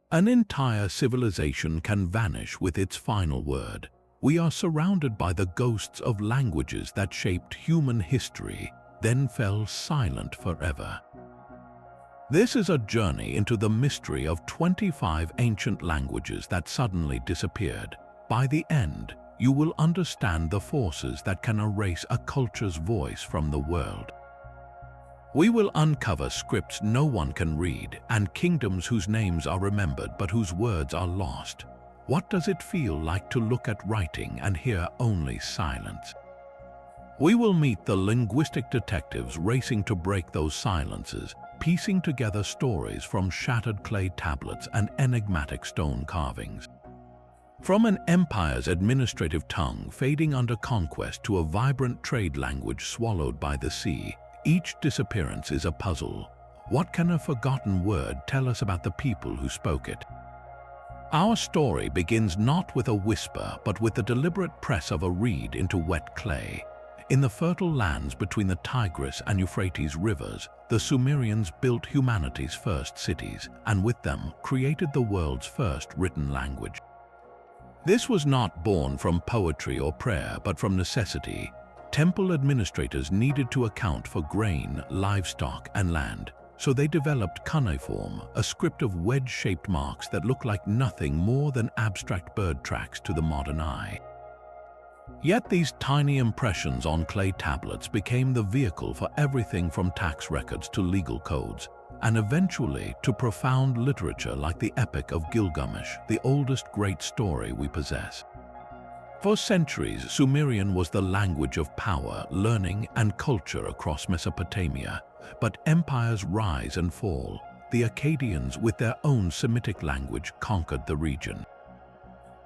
An entire civilization can vanish with its final word. We are surrounded by the ghosts of languages that shaped human history, then fell silent forever. This is a journey into the mystery of 25 ancient languages that suddenly disappeared. By the end, you will understand the forces that can erase a culture's voice from the world. We will uncover scripts no one can read and kingdoms whose names are remembered but whose words are lost. What does it feel like to look at writing and hear only silence? We will meet the linguistic detectives racing to break those silences, piecing together stories from shattered clay tablets and enigmatic stone carvings. From an empire's administrative tongue fading under conquest to a vibrant trade language swallowed by the sea, each disappearance is a puzzle. What can a forgotten word tell us about the people who spoke it? Our story begins not with a whisper, but with the deliberate press of a reed into wet clay. In the fertile lands between the Tigris and Euphrates rivers, the Sumerians built humanity's first cities, and with them created the world's first written language. This was not born from poetry or prayer, but from necessity. Temple administrators needed to account for grain, livestock, and land, so they developed cuneiform, a script of wedge-shaped marks that look like nothing more than abstract bird tracks to the modern eye. Yet these tiny impressions on clay tablets became the vehicle for everything from tax records to legal codes, and eventually to profound literature like the Epic of Gilgamesh, the oldest great story we possess. For centuries, Sumerian was the language of power, learning, and culture across Mesopotamia. But empires rise and fall. The Akkadians, with their own Semitic language, conquered the region.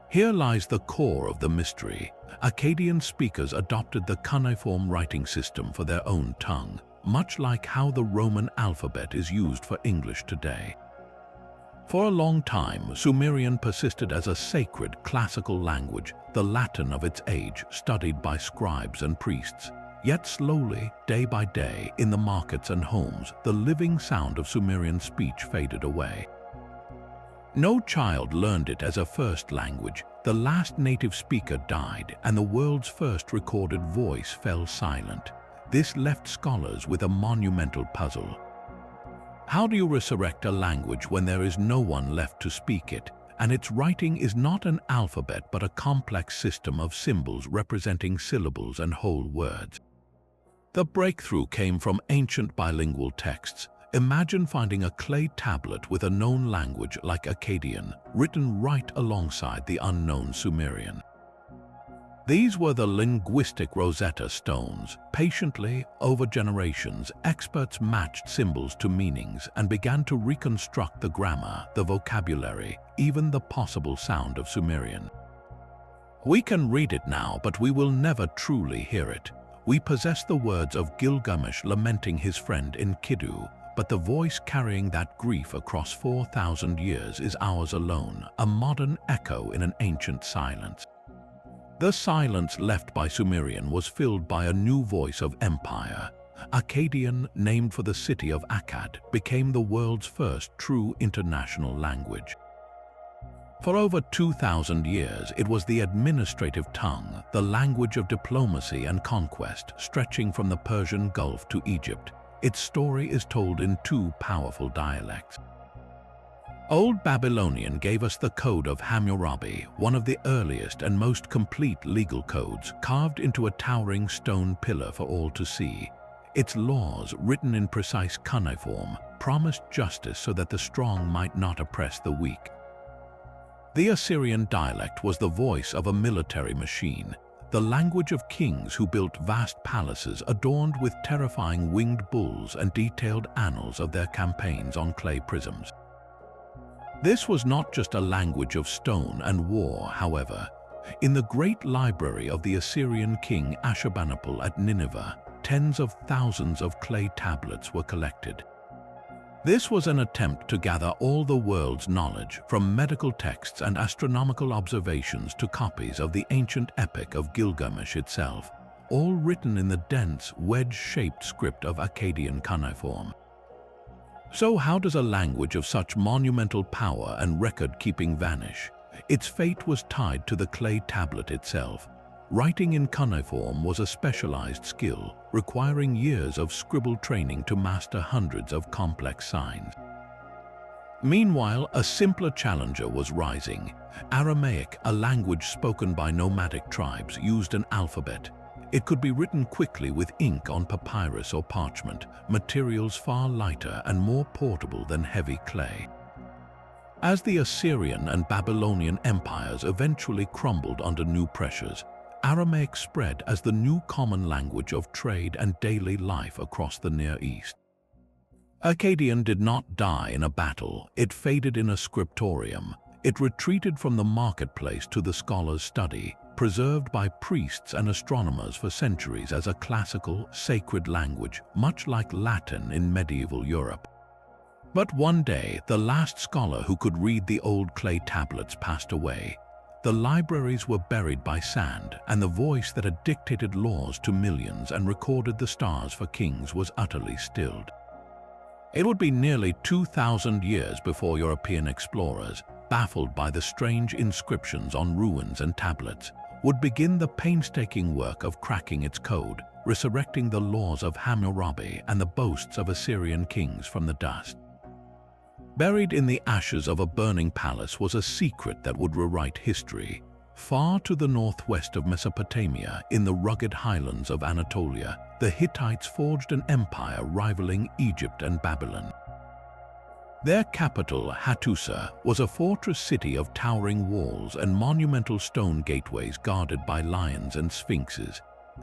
Here lies the core of the mystery. Akkadian speakers adopted the cuneiform writing system for their own tongue, much like how the Roman alphabet is used for English today. For a long time, Sumerian persisted as a sacred classical language, the Latin of its age, studied by scribes and priests. Yet slowly, day by day, in the markets and homes, the living sound of Sumerian speech faded away. No child learned it as a first language. The last native speaker died, and the world's first recorded voice fell silent. This left scholars with a monumental puzzle. How do you resurrect a language when there is no one left to speak it, and its writing is not an alphabet but a complex system of symbols representing syllables and whole words? The breakthrough came from ancient bilingual texts. Imagine finding a clay tablet with a known language like Akkadian, written right alongside the unknown Sumerian. These were the linguistic Rosetta Stones. Patiently, over generations, experts matched symbols to meanings and began to reconstruct the grammar, the vocabulary, even the possible sound of Sumerian. We can read it now, but we will never truly hear it. We possess the words of Gilgamesh lamenting his friend Enkidu, but the voice carrying that grief across 4,000 years is ours alone, a modern echo in an ancient silence. The silence left by Sumerian was filled by a new voice of empire. Akkadian, named for the city of Akkad, became the world's first true international language. For over 2,000 years, it was the administrative tongue, the language of diplomacy and conquest, stretching from the Persian Gulf to Egypt. Its story is told in two powerful dialects. Old Babylonian gave us the Code of Hammurabi, one of the earliest and most complete legal codes, carved into a towering stone pillar for all to see. Its laws, written in precise cuneiform, promised justice so that the strong might not oppress the weak. The Assyrian dialect was the voice of a military machine, the language of kings who built vast palaces adorned with terrifying winged bulls and detailed annals of their campaigns on clay prisms. This was not just a language of stone and war, however. In the great library of the Assyrian king Ashurbanipal at Nineveh, tens of thousands of clay tablets were collected. This was an attempt to gather all the world's knowledge, from medical texts and astronomical observations to copies of the ancient epic of Gilgamesh itself, all written in the dense, wedge-shaped script of Akkadian cuneiform. So how does a language of such monumental power and record-keeping vanish? Its fate was tied to the clay tablet itself. Writing in cuneiform was a specialized skill, requiring years of scribble training to master hundreds of complex signs. Meanwhile, a simpler challenger was rising. Aramaic, a language spoken by nomadic tribes, used an alphabet. It could be written quickly with ink on papyrus or parchment, materials far lighter and more portable than heavy clay. As the Assyrian and Babylonian empires eventually crumbled under new pressures, Aramaic spread as the new common language of trade and daily life across the Near East. Akkadian did not die in a battle, it faded in a scriptorium. It retreated from the marketplace to the scholar's study, preserved by priests and astronomers for centuries as a classical, sacred language, much like Latin in medieval Europe. But one day, the last scholar who could read the old clay tablets passed away. The libraries were buried by sand, and the voice that had dictated laws to millions and recorded the stars for kings was utterly stilled. It would be nearly 2,000 years before European explorers, baffled by the strange inscriptions on ruins and tablets, would begin the painstaking work of cracking its code, resurrecting the laws of Hammurabi and the boasts of Assyrian kings from the dust. Buried in the ashes of a burning palace was a secret that would rewrite history. Far to the northwest of Mesopotamia, in the rugged highlands of Anatolia, the Hittites forged an empire rivaling Egypt and Babylon. Their capital, Hattusa, was a fortress city of towering walls and monumental stone gateways guarded by lions and sphinxes,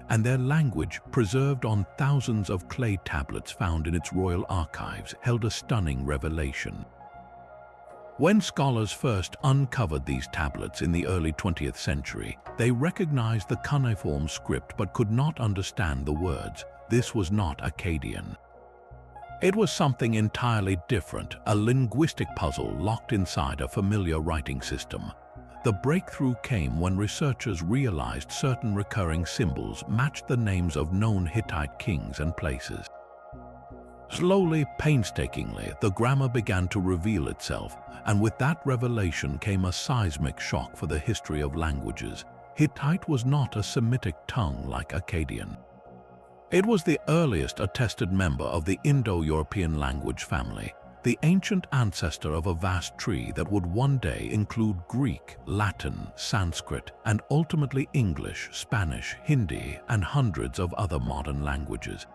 and their language, preserved on thousands of clay tablets found in its royal archives, held a stunning revelation. When scholars first uncovered these tablets in the early 20th century, they recognized the cuneiform script but could not understand the words. This was not Akkadian. It was something entirely different, a linguistic puzzle locked inside a familiar writing system. The breakthrough came when researchers realized certain recurring symbols matched the names of known Hittite kings and places. Slowly, painstakingly, the grammar began to reveal itself, and with that revelation came a seismic shock for the history of languages. Hittite was not a Semitic tongue like Akkadian. It was the earliest attested member of the Indo-European language family, the ancient ancestor of a vast tree that would one day include Greek, Latin, Sanskrit, and ultimately English, Spanish, Hindi, and hundreds of other modern languages.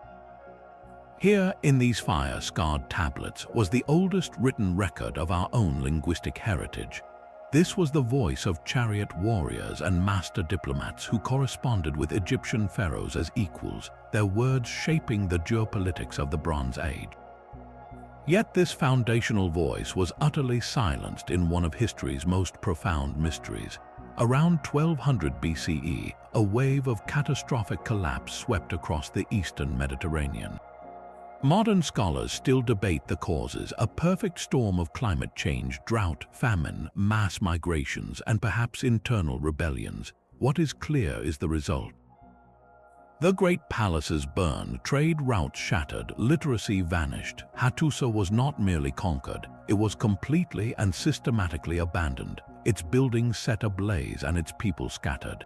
Here, in these fire-scarred tablets, was the oldest written record of our own linguistic heritage. This was the voice of chariot warriors and master diplomats who corresponded with Egyptian pharaohs as equals, their words shaping the geopolitics of the Bronze Age. Yet this foundational voice was utterly silenced in one of history's most profound mysteries. Around 1200 BCE, a wave of catastrophic collapse swept across the eastern Mediterranean. Modern scholars still debate the causes, a perfect storm of climate change, drought, famine, mass migrations, and perhaps internal rebellions. What is clear is the result. The great palaces burned, trade routes shattered, literacy vanished. Hattusa was not merely conquered, it was completely and systematically abandoned, its buildings set ablaze and its people scattered.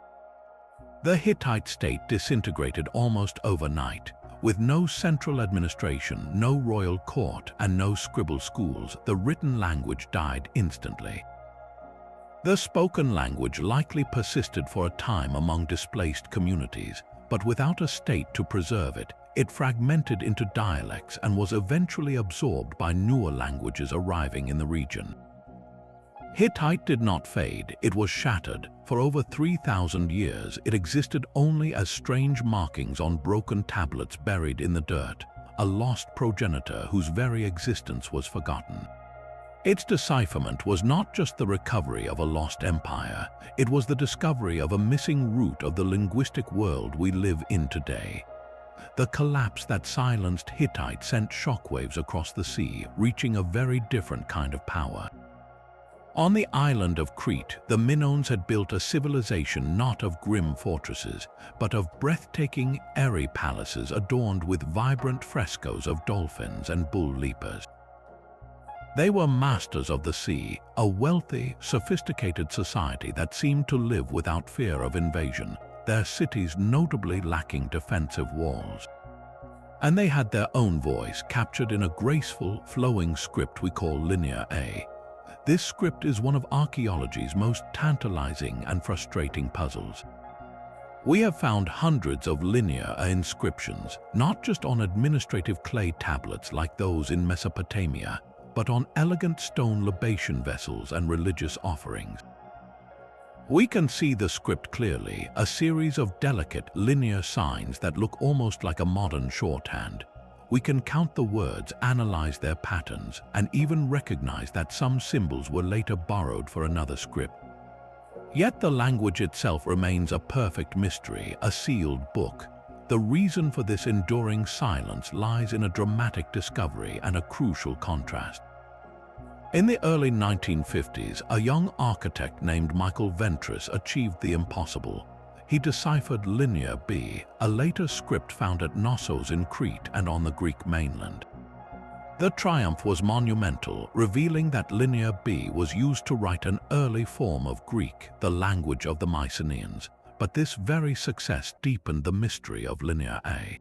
The Hittite state disintegrated almost overnight. With no central administration, no royal court, and no scribble schools, the written language died instantly. The spoken language likely persisted for a time among displaced communities, but without a state to preserve it, it fragmented into dialects and was eventually absorbed by newer languages arriving in the region. Hittite did not fade, it was shattered. For over 3,000 years, it existed only as strange markings on broken tablets buried in the dirt, a lost progenitor whose very existence was forgotten. Its decipherment was not just the recovery of a lost empire, it was the discovery of a missing root of the linguistic world we live in today. The collapse that silenced Hittite sent shockwaves across the sea, reaching a very different kind of power. On the island of Crete, the Minoans had built a civilization not of grim fortresses, but of breathtaking, airy palaces adorned with vibrant frescoes of dolphins and bull leapers. They were masters of the sea, a wealthy, sophisticated society that seemed to live without fear of invasion, their cities notably lacking defensive walls. And they had their own voice captured in a graceful, flowing script we call Linear A. This script is one of archaeology's most tantalizing and frustrating puzzles. We have found hundreds of Linear A inscriptions, not just on administrative clay tablets like those in Mesopotamia, but on elegant stone libation vessels and religious offerings. We can see the script clearly, a series of delicate, linear signs that look almost like a modern shorthand. We can count the words, analyze their patterns, and even recognize that some symbols were later borrowed for another script. Yet the language itself remains a perfect mystery, a sealed book. The reason for this enduring silence lies in a dramatic discovery and a crucial contrast. In the early 1950s, a young architect named Michael Ventris achieved the impossible. He deciphered Linear B, a later script found at Knossos in Crete and on the Greek mainland. The triumph was monumental, revealing that Linear B was used to write an early form of Greek, the language of the Mycenaeans, but this very success deepened the mystery of Linear A.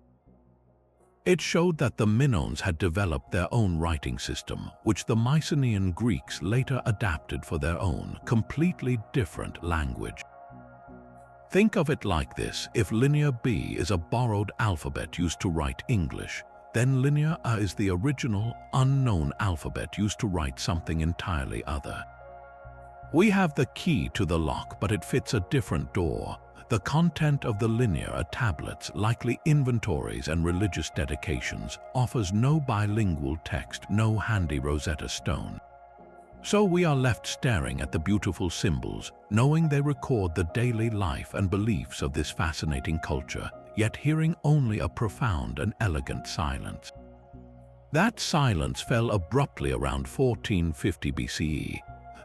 It showed that the Minoans had developed their own writing system, which the Mycenaean Greeks later adapted for their own, completely different language. Think of it like this: if Linear B is a borrowed alphabet used to write English, then Linear A is the original, unknown alphabet used to write something entirely other. We have the key to the lock, but it fits a different door. The content of the Linear A tablets, likely inventories and religious dedications, offers no bilingual text, no handy Rosetta Stone. So we are left staring at the beautiful symbols, knowing they record the daily life and beliefs of this fascinating culture, yet hearing only a profound and elegant silence. That silence fell abruptly around 1450 BCE.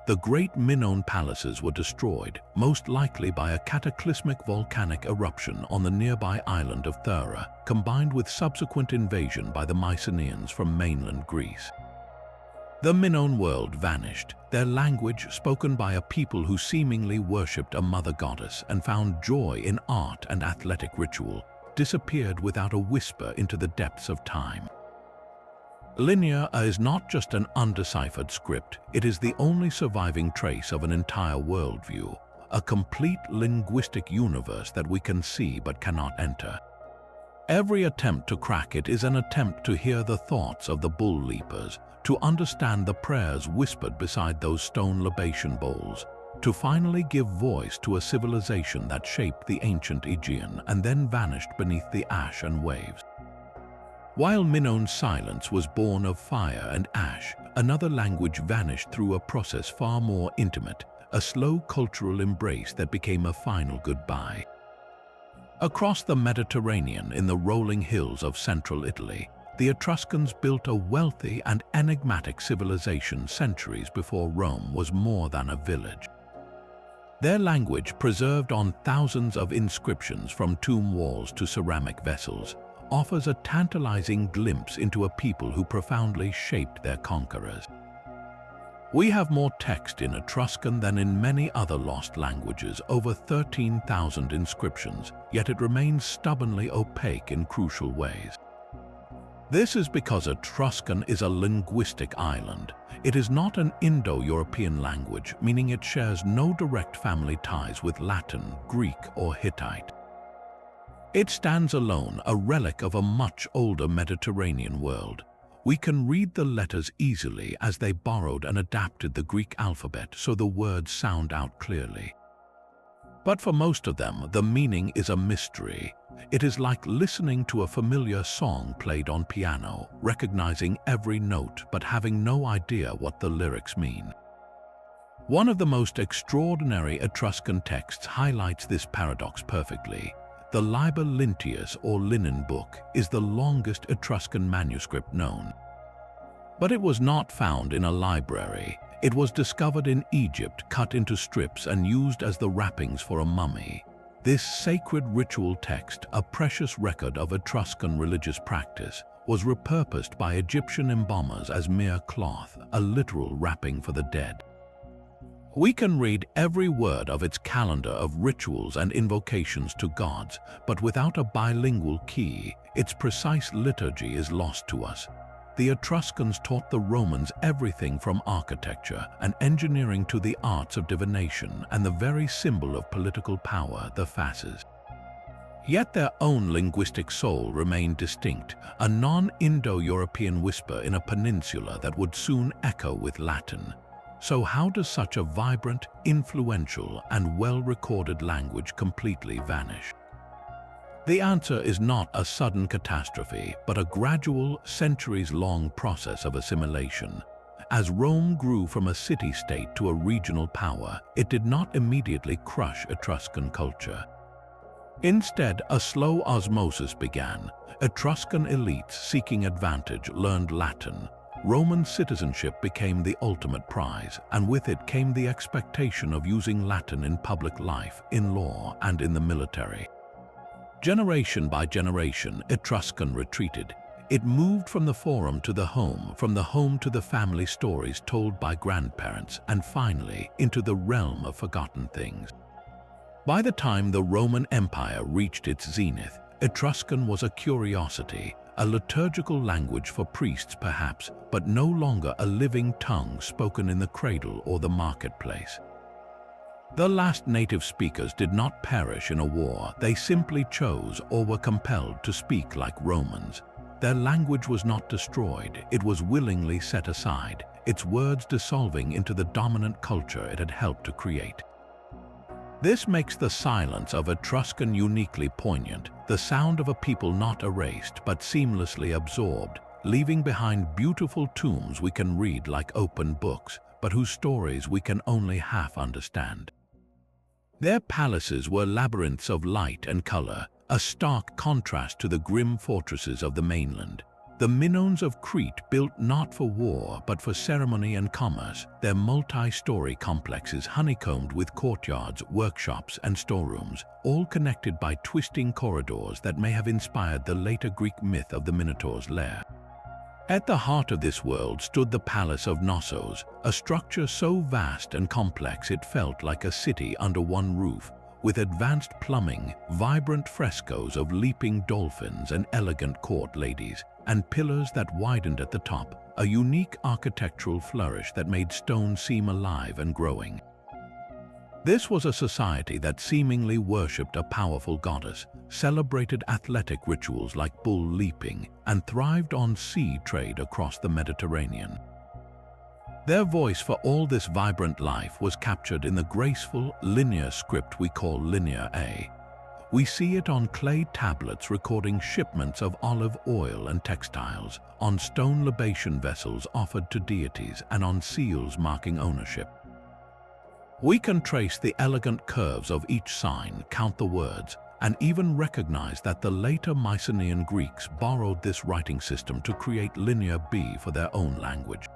The great Minoan palaces were destroyed, most likely by a cataclysmic volcanic eruption on the nearby island of Thera, combined with subsequent invasion by the Mycenaeans from mainland Greece. The Minoan world vanished, their language, spoken by a people who seemingly worshipped a mother goddess and found joy in art and athletic ritual, disappeared without a whisper into the depths of time. Linear A is not just an undeciphered script, it is the only surviving trace of an entire worldview, a complete linguistic universe that we can see but cannot enter. Every attempt to crack it is an attempt to hear the thoughts of the bull leapers, to understand the prayers whispered beside those stone libation bowls, to finally give voice to a civilization that shaped the ancient Aegean and then vanished beneath the ash and waves. While Minoan silence was born of fire and ash, another language vanished through a process far more intimate, a slow cultural embrace that became a final goodbye. Across the Mediterranean, in the rolling hills of central Italy, the Etruscans built a wealthy and enigmatic civilization centuries before Rome was more than a village. Their language, preserved on thousands of inscriptions from tomb walls to ceramic vessels, offers a tantalizing glimpse into a people who profoundly shaped their conquerors. We have more text in Etruscan than in many other lost languages, over 13,000 inscriptions, yet it remains stubbornly opaque in crucial ways. This is because Etruscan is a linguistic island. It is not an Indo-European language, meaning it shares no direct family ties with Latin, Greek, or Hittite. It stands alone, a relic of a much older Mediterranean world. We can read the letters easily as they borrowed and adapted the Greek alphabet so the words sound out clearly. But for most of them, the meaning is a mystery. It is like listening to a familiar song played on piano, recognizing every note but having no idea what the lyrics mean. One of the most extraordinary Etruscan texts highlights this paradox perfectly. The Liber Linteus, or Linen Book, is the longest Etruscan manuscript known. But it was not found in a library. It was discovered in Egypt, cut into strips and used as the wrappings for a mummy. This sacred ritual text, a precious record of Etruscan religious practice, was repurposed by Egyptian embalmers as mere cloth, a literal wrapping for the dead. We can read every word of its calendar of rituals and invocations to gods, but without a bilingual key, its precise liturgy is lost to us. The Etruscans taught the Romans everything from architecture and engineering to the arts of divination and the very symbol of political power, the fasces. Yet their own linguistic soul remained distinct, a non-Indo-European whisper in a peninsula that would soon echo with Latin. So how does such a vibrant, influential, and well-recorded language completely vanish? The answer is not a sudden catastrophe, but a gradual, centuries-long process of assimilation. As Rome grew from a city-state to a regional power, it did not immediately crush Etruscan culture. Instead, a slow osmosis began. Etruscan elites seeking advantage learned Latin. Roman citizenship became the ultimate prize, and with it came the expectation of using Latin in public life, in law, and in the military. Generation by generation, Etruscan retreated. It moved from the forum to the home, from the home to the family stories told by grandparents, and finally into the realm of forgotten things. By the time the Roman Empire reached its zenith, Etruscan was a curiosity, a liturgical language for priests perhaps, but no longer a living tongue spoken in the cradle or the marketplace. The last native speakers did not perish in a war, they simply chose or were compelled to speak like Romans. Their language was not destroyed, it was willingly set aside, its words dissolving into the dominant culture it had helped to create. This makes the silence of Etruscan uniquely poignant, the sound of a people not erased but seamlessly absorbed, leaving behind beautiful tombs we can read like open books, but whose stories we can only half understand. Their palaces were labyrinths of light and color, a stark contrast to the grim fortresses of the mainland. The Minoans of Crete built not for war but for ceremony and commerce, their multi-story complexes honeycombed with courtyards, workshops, and storerooms, all connected by twisting corridors that may have inspired the later Greek myth of the Minotaur's lair. At the heart of this world stood the Palace of Knossos, a structure so vast and complex it felt like a city under one roof, with advanced plumbing, vibrant frescoes of leaping dolphins and elegant court ladies, and pillars that widened at the top, a unique architectural flourish that made stone seem alive and growing. This was a society that seemingly worshipped a powerful goddess, celebrated athletic rituals like bull leaping, and thrived on sea trade across the Mediterranean. Their voice for all this vibrant life was captured in the graceful, linear script we call Linear A. We see it on clay tablets recording shipments of olive oil and textiles, on stone libation vessels offered to deities, and on seals marking ownership. We can trace the elegant curves of each sign, count the words, and even recognize that the later Mycenaean Greeks borrowed this writing system to create Linear B for their own language.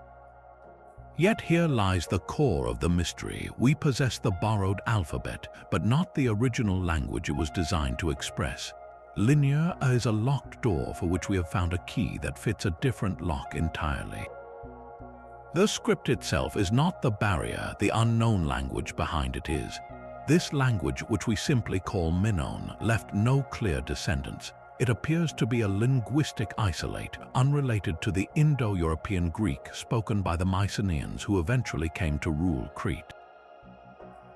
Yet here lies the core of the mystery. We possess the borrowed alphabet, but not the original language it was designed to express. Linear is a locked door for which we have found a key that fits a different lock entirely. The script itself is not the barrier, the unknown language behind it is. This language, which we simply call Minoan, left no clear descendants. It appears to be a linguistic isolate, unrelated to the Indo-European Greek spoken by the Mycenaeans who eventually came to rule Crete.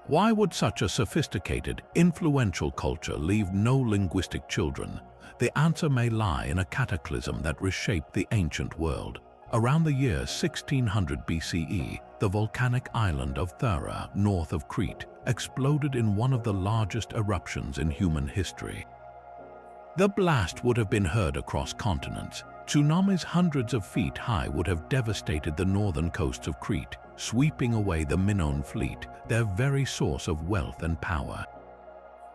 Why would such a sophisticated, influential culture leave no linguistic children? The answer may lie in a cataclysm that reshaped the ancient world. Around the year 1600 BCE, the volcanic island of Thera, north of Crete, exploded in one of the largest eruptions in human history. The blast would have been heard across continents. Tsunamis hundreds of feet high would have devastated the northern coasts of Crete, sweeping away the Minoan fleet, their very source of wealth and power.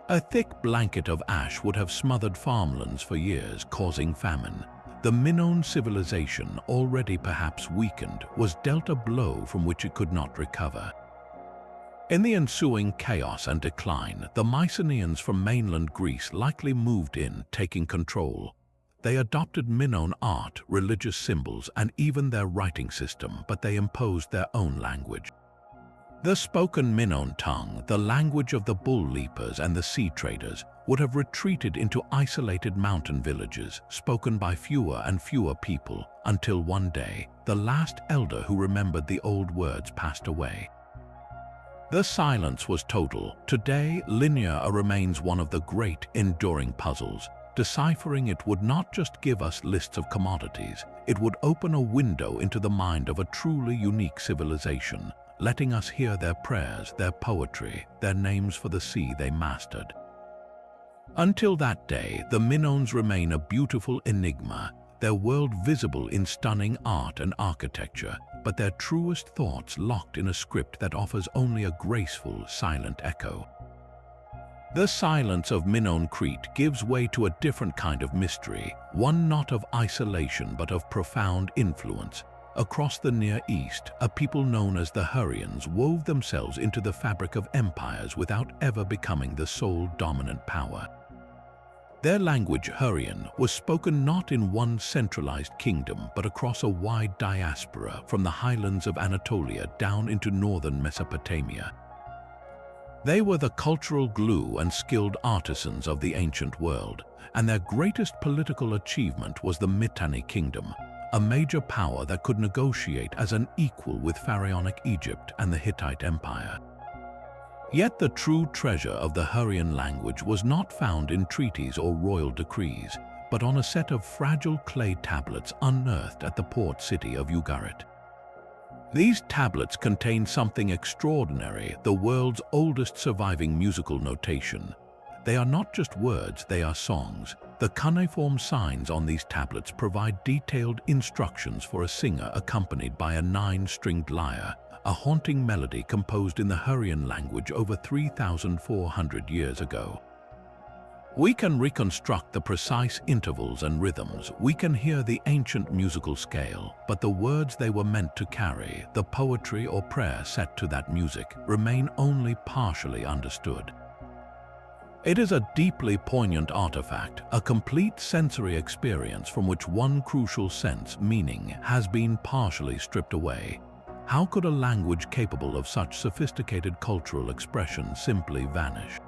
A thick blanket of ash would have smothered farmlands for years, causing famine. The Minoan civilization, already perhaps weakened, was dealt a blow from which it could not recover. In the ensuing chaos and decline, the Mycenaeans from mainland Greece likely moved in, taking control. They adopted Minoan art, religious symbols, and even their writing system, but they imposed their own language. The spoken Minoan tongue, the language of the bull leapers and the sea traders, would have retreated into isolated mountain villages, spoken by fewer and fewer people, until one day, the last elder who remembered the old words passed away. The silence was total. Today, Linear A remains one of the great, enduring puzzles. Deciphering it would not just give us lists of commodities, it would open a window into the mind of a truly unique civilization, letting us hear their prayers, their poetry, their names for the sea they mastered. Until that day, the Minoans remain a beautiful enigma, their world visible in stunning art and architecture, but their truest thoughts locked in a script that offers only a graceful, silent echo. The silence of Minoan Crete gives way to a different kind of mystery, one not of isolation but of profound influence. Across the Near East, a people known as the Hurrians wove themselves into the fabric of empires without ever becoming the sole dominant power. Their language, Hurrian, was spoken not in one centralized kingdom but across a wide diaspora from the highlands of Anatolia down into northern Mesopotamia. They were the cultural glue and skilled artisans of the ancient world, and their greatest political achievement was the Mitanni kingdom, a major power that could negotiate as an equal with pharaonic Egypt and the Hittite Empire. Yet the true treasure of the Hurrian language was not found in treaties or royal decrees, but on a set of fragile clay tablets unearthed at the port city of Ugaritic. These tablets contain something extraordinary, the world's oldest surviving musical notation. They are not just words, they are songs. The cuneiform signs on these tablets provide detailed instructions for a singer accompanied by a 9-stringed lyre, a haunting melody composed in the Hurrian language over 3,400 years ago. We can reconstruct the precise intervals and rhythms, we can hear the ancient musical scale, but the words they were meant to carry, the poetry or prayer set to that music, remain only partially understood. It is a deeply poignant artifact, a complete sensory experience from which one crucial sense, meaning, has been partially stripped away. How could a language capable of such sophisticated cultural expression simply vanish?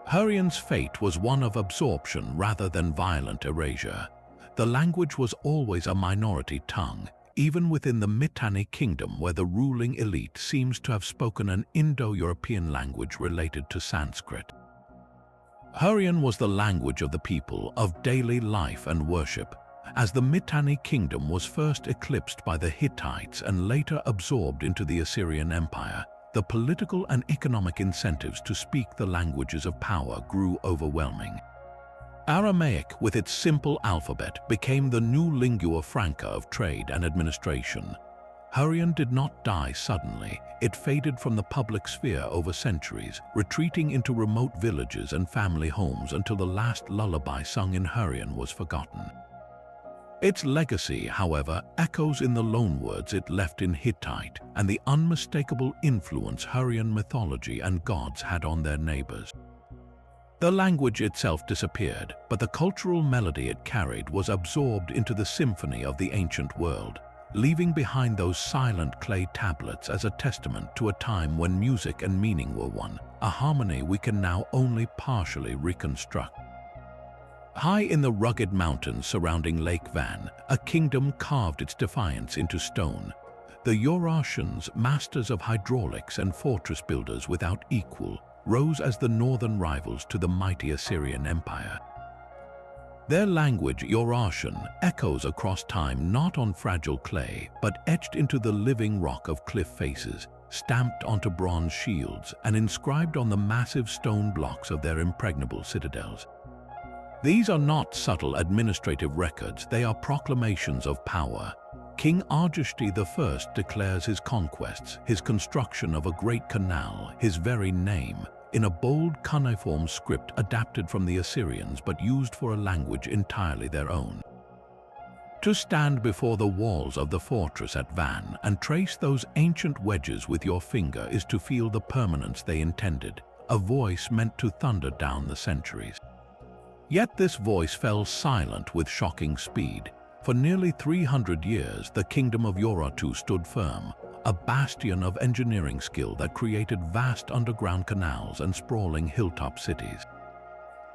Hurrian's fate was one of absorption rather than violent erasure. The language was always a minority tongue, even within the Mitanni kingdom where the ruling elite seems to have spoken an Indo-European language related to Sanskrit. Hurrian was the language of the people, of daily life and worship. As the Mitanni kingdom was first eclipsed by the Hittites and later absorbed into the Assyrian Empire, the political and economic incentives to speak the languages of power grew overwhelming. Aramaic, with its simple alphabet, became the new lingua franca of trade and administration. Hurrian did not die suddenly. It faded from the public sphere over centuries, retreating into remote villages and family homes until the last lullaby sung in Hurrian was forgotten. Its legacy, however, echoes in the loanwords it left in Hittite and the unmistakable influence Hurrian mythology and gods had on their neighbors. The language itself disappeared, but the cultural melody it carried was absorbed into the symphony of the ancient world, leaving behind those silent clay tablets as a testament to a time when music and meaning were one, a harmony we can now only partially reconstruct. High in the rugged mountains surrounding Lake Van, a kingdom carved its defiance into stone. The Eurasians, masters of hydraulics and fortress builders without equal, rose as the northern rivals to the mighty Assyrian Empire. Their language, Eurasian, echoes across time not on fragile clay, but etched into the living rock of cliff faces, stamped onto bronze shields, and inscribed on the massive stone blocks of their impregnable citadels. These are not subtle administrative records, they are proclamations of power. King Arjashti I declares his conquests, his construction of a great canal, his very name, in a bold cuneiform script adapted from the Assyrians but used for a language entirely their own. To stand before the walls of the fortress at Van and trace those ancient wedges with your finger is to feel the permanence they intended, a voice meant to thunder down the centuries. Yet this voice fell silent with shocking speed. For nearly 300 years, the kingdom of Urartu stood firm, a bastion of engineering skill that created vast underground canals and sprawling hilltop cities.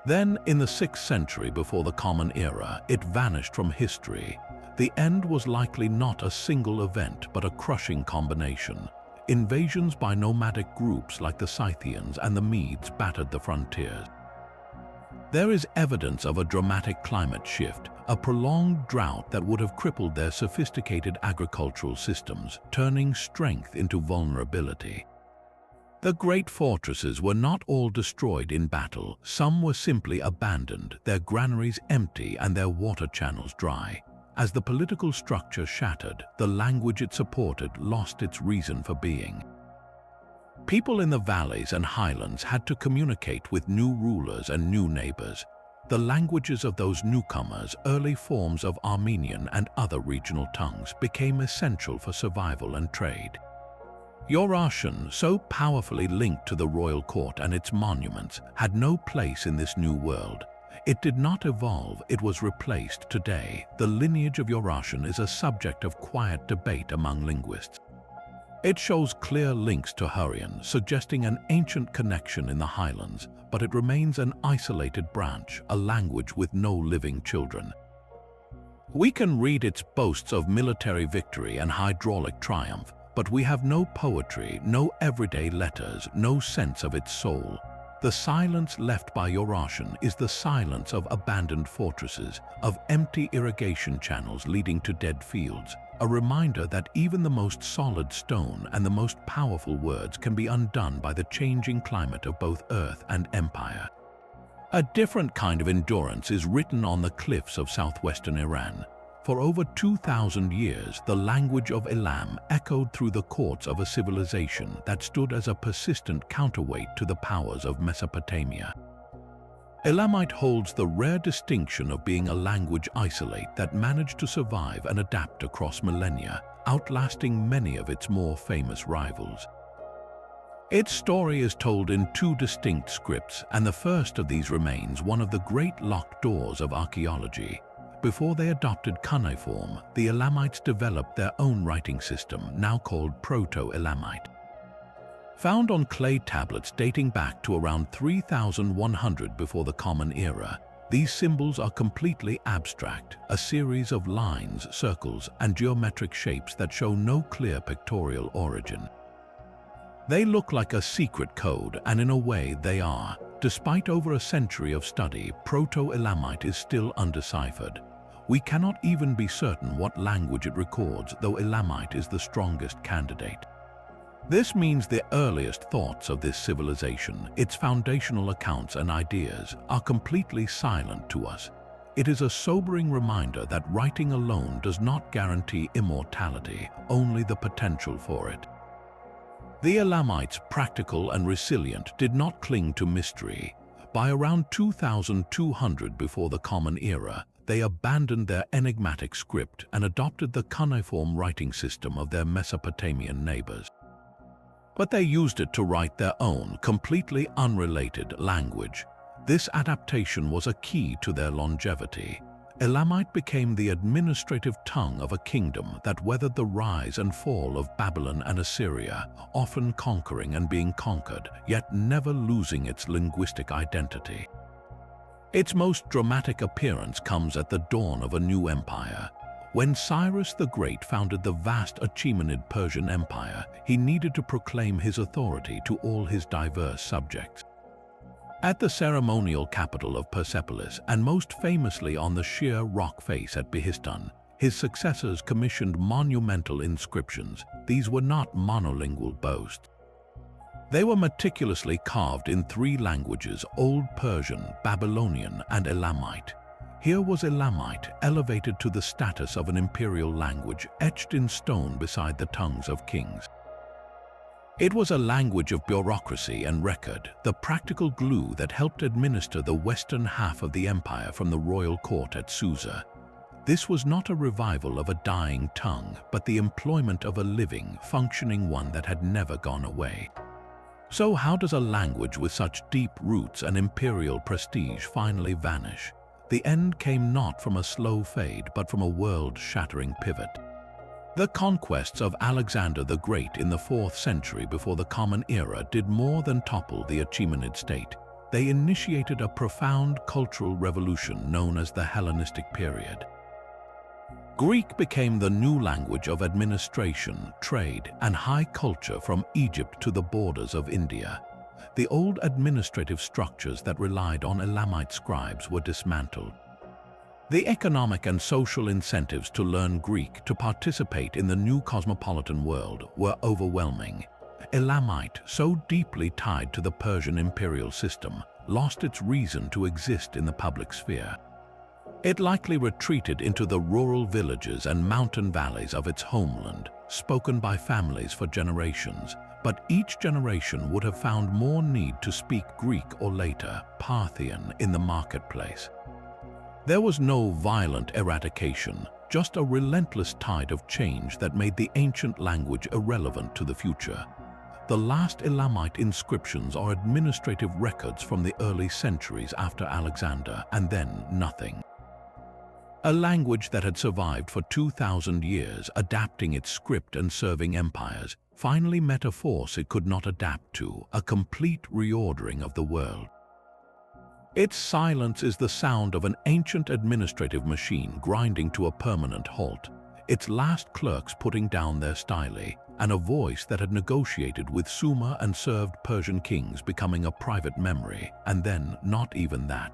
Then, in the 6th century before the Common Era, it vanished from history. The end was likely not a single event, but a crushing combination. Invasions by nomadic groups like the Scythians and the Medes battered the frontiers. There is evidence of a dramatic climate shift, a prolonged drought that would have crippled their sophisticated agricultural systems, turning strength into vulnerability. The great fortresses were not all destroyed in battle. Some were simply abandoned, their granaries empty and their water channels dry. As the political structure shattered, the language it supported lost its reason for being. People in the valleys and highlands had to communicate with new rulers and new neighbors. The languages of those newcomers, early forms of Armenian and other regional tongues, became essential for survival and trade. Urartian, so powerfully linked to the royal court and its monuments, had no place in this new world. It did not evolve, it was replaced. Today, the lineage of Urartian is a subject of quiet debate among linguists. It shows clear links to Hurrian, suggesting an ancient connection in the highlands, but it remains an isolated branch, a language with no living children. We can read its boasts of military victory and hydraulic triumph, but we have no poetry, no everyday letters, no sense of its soul. The silence left by Urartian is the silence of abandoned fortresses, of empty irrigation channels leading to dead fields, a reminder that even the most solid stone and the most powerful words can be undone by the changing climate of both earth and empire. A different kind of endurance is written on the cliffs of southwestern Iran. For over 2,000 years, the language of Elam echoed through the courts of a civilization that stood as a persistent counterweight to the powers of Mesopotamia. Elamite holds the rare distinction of being a language isolate that managed to survive and adapt across millennia, outlasting many of its more famous rivals. Its story is told in 2 distinct scripts, and the first of these remains one of the great locked doors of archaeology. Before they adopted cuneiform, the Elamites developed their own writing system, now called Proto-Elamite. Found on clay tablets dating back to around 3100 before the Common Era, these symbols are completely abstract, a series of lines, circles, and geometric shapes that show no clear pictorial origin. They look like a secret code, and in a way they are. Despite over a century of study, Proto-Elamite is still undeciphered. We cannot even be certain what language it records, though Elamite is the strongest candidate. This means the earliest thoughts of this civilization, its foundational accounts and ideas, are completely silent to us. It is a sobering reminder that writing alone does not guarantee immortality, only the potential for it. The Elamites, practical and resilient, did not cling to mystery. By around 2200 before the Common Era, they abandoned their enigmatic script and adopted the cuneiform writing system of their Mesopotamian neighbors. But they used it to write their own, completely unrelated language. This adaptation was a key to their longevity. Elamite became the administrative tongue of a kingdom that weathered the rise and fall of Babylon and Assyria, often conquering and being conquered, yet never losing its linguistic identity. Its most dramatic appearance comes at the dawn of a new empire. When Cyrus the Great founded the vast Achaemenid Persian Empire, he needed to proclaim his authority to all his diverse subjects. At the ceremonial capital of Persepolis, and most famously on the sheer rock face at Behistun, his successors commissioned monumental inscriptions. These were not monolingual boasts. They were meticulously carved in 3 languages: Old Persian, Babylonian, and Elamite. Here was Elamite, elevated to the status of an imperial language, etched in stone beside the tongues of kings. It was a language of bureaucracy and record, the practical glue that helped administer the western half of the empire from the royal court at Susa. This was not a revival of a dying tongue, but the employment of a living, functioning one that had never gone away. So how does a language with such deep roots and imperial prestige finally vanish? The end came not from a slow fade, but from a world-shattering pivot. The conquests of Alexander the Great in the 4th century before the Common Era did more than topple the Achaemenid state. They initiated a profound cultural revolution known as the Hellenistic period. Greek became the new language of administration, trade, and high culture from Egypt to the borders of India. The old administrative structures that relied on Elamite scribes were dismantled. The economic and social incentives to learn Greek to participate in the new cosmopolitan world were overwhelming. Elamite, so deeply tied to the Persian imperial system, lost its reason to exist in the public sphere. It likely retreated into the rural villages and mountain valleys of its homeland, spoken by families for generations, but each generation would have found more need to speak Greek or later, Parthian, in the marketplace. There was no violent eradication, just a relentless tide of change that made the ancient language irrelevant to the future. The last Elamite inscriptions are administrative records from the early centuries after Alexander, and then nothing. A language that had survived for 2,000 years, adapting its script and serving empires, finally met a force it could not adapt to, a complete reordering of the world. Its silence is the sound of an ancient administrative machine grinding to a permanent halt, its last clerks putting down their style, and a voice that had negotiated with Sumer and served Persian kings becoming a private memory, and then not even that.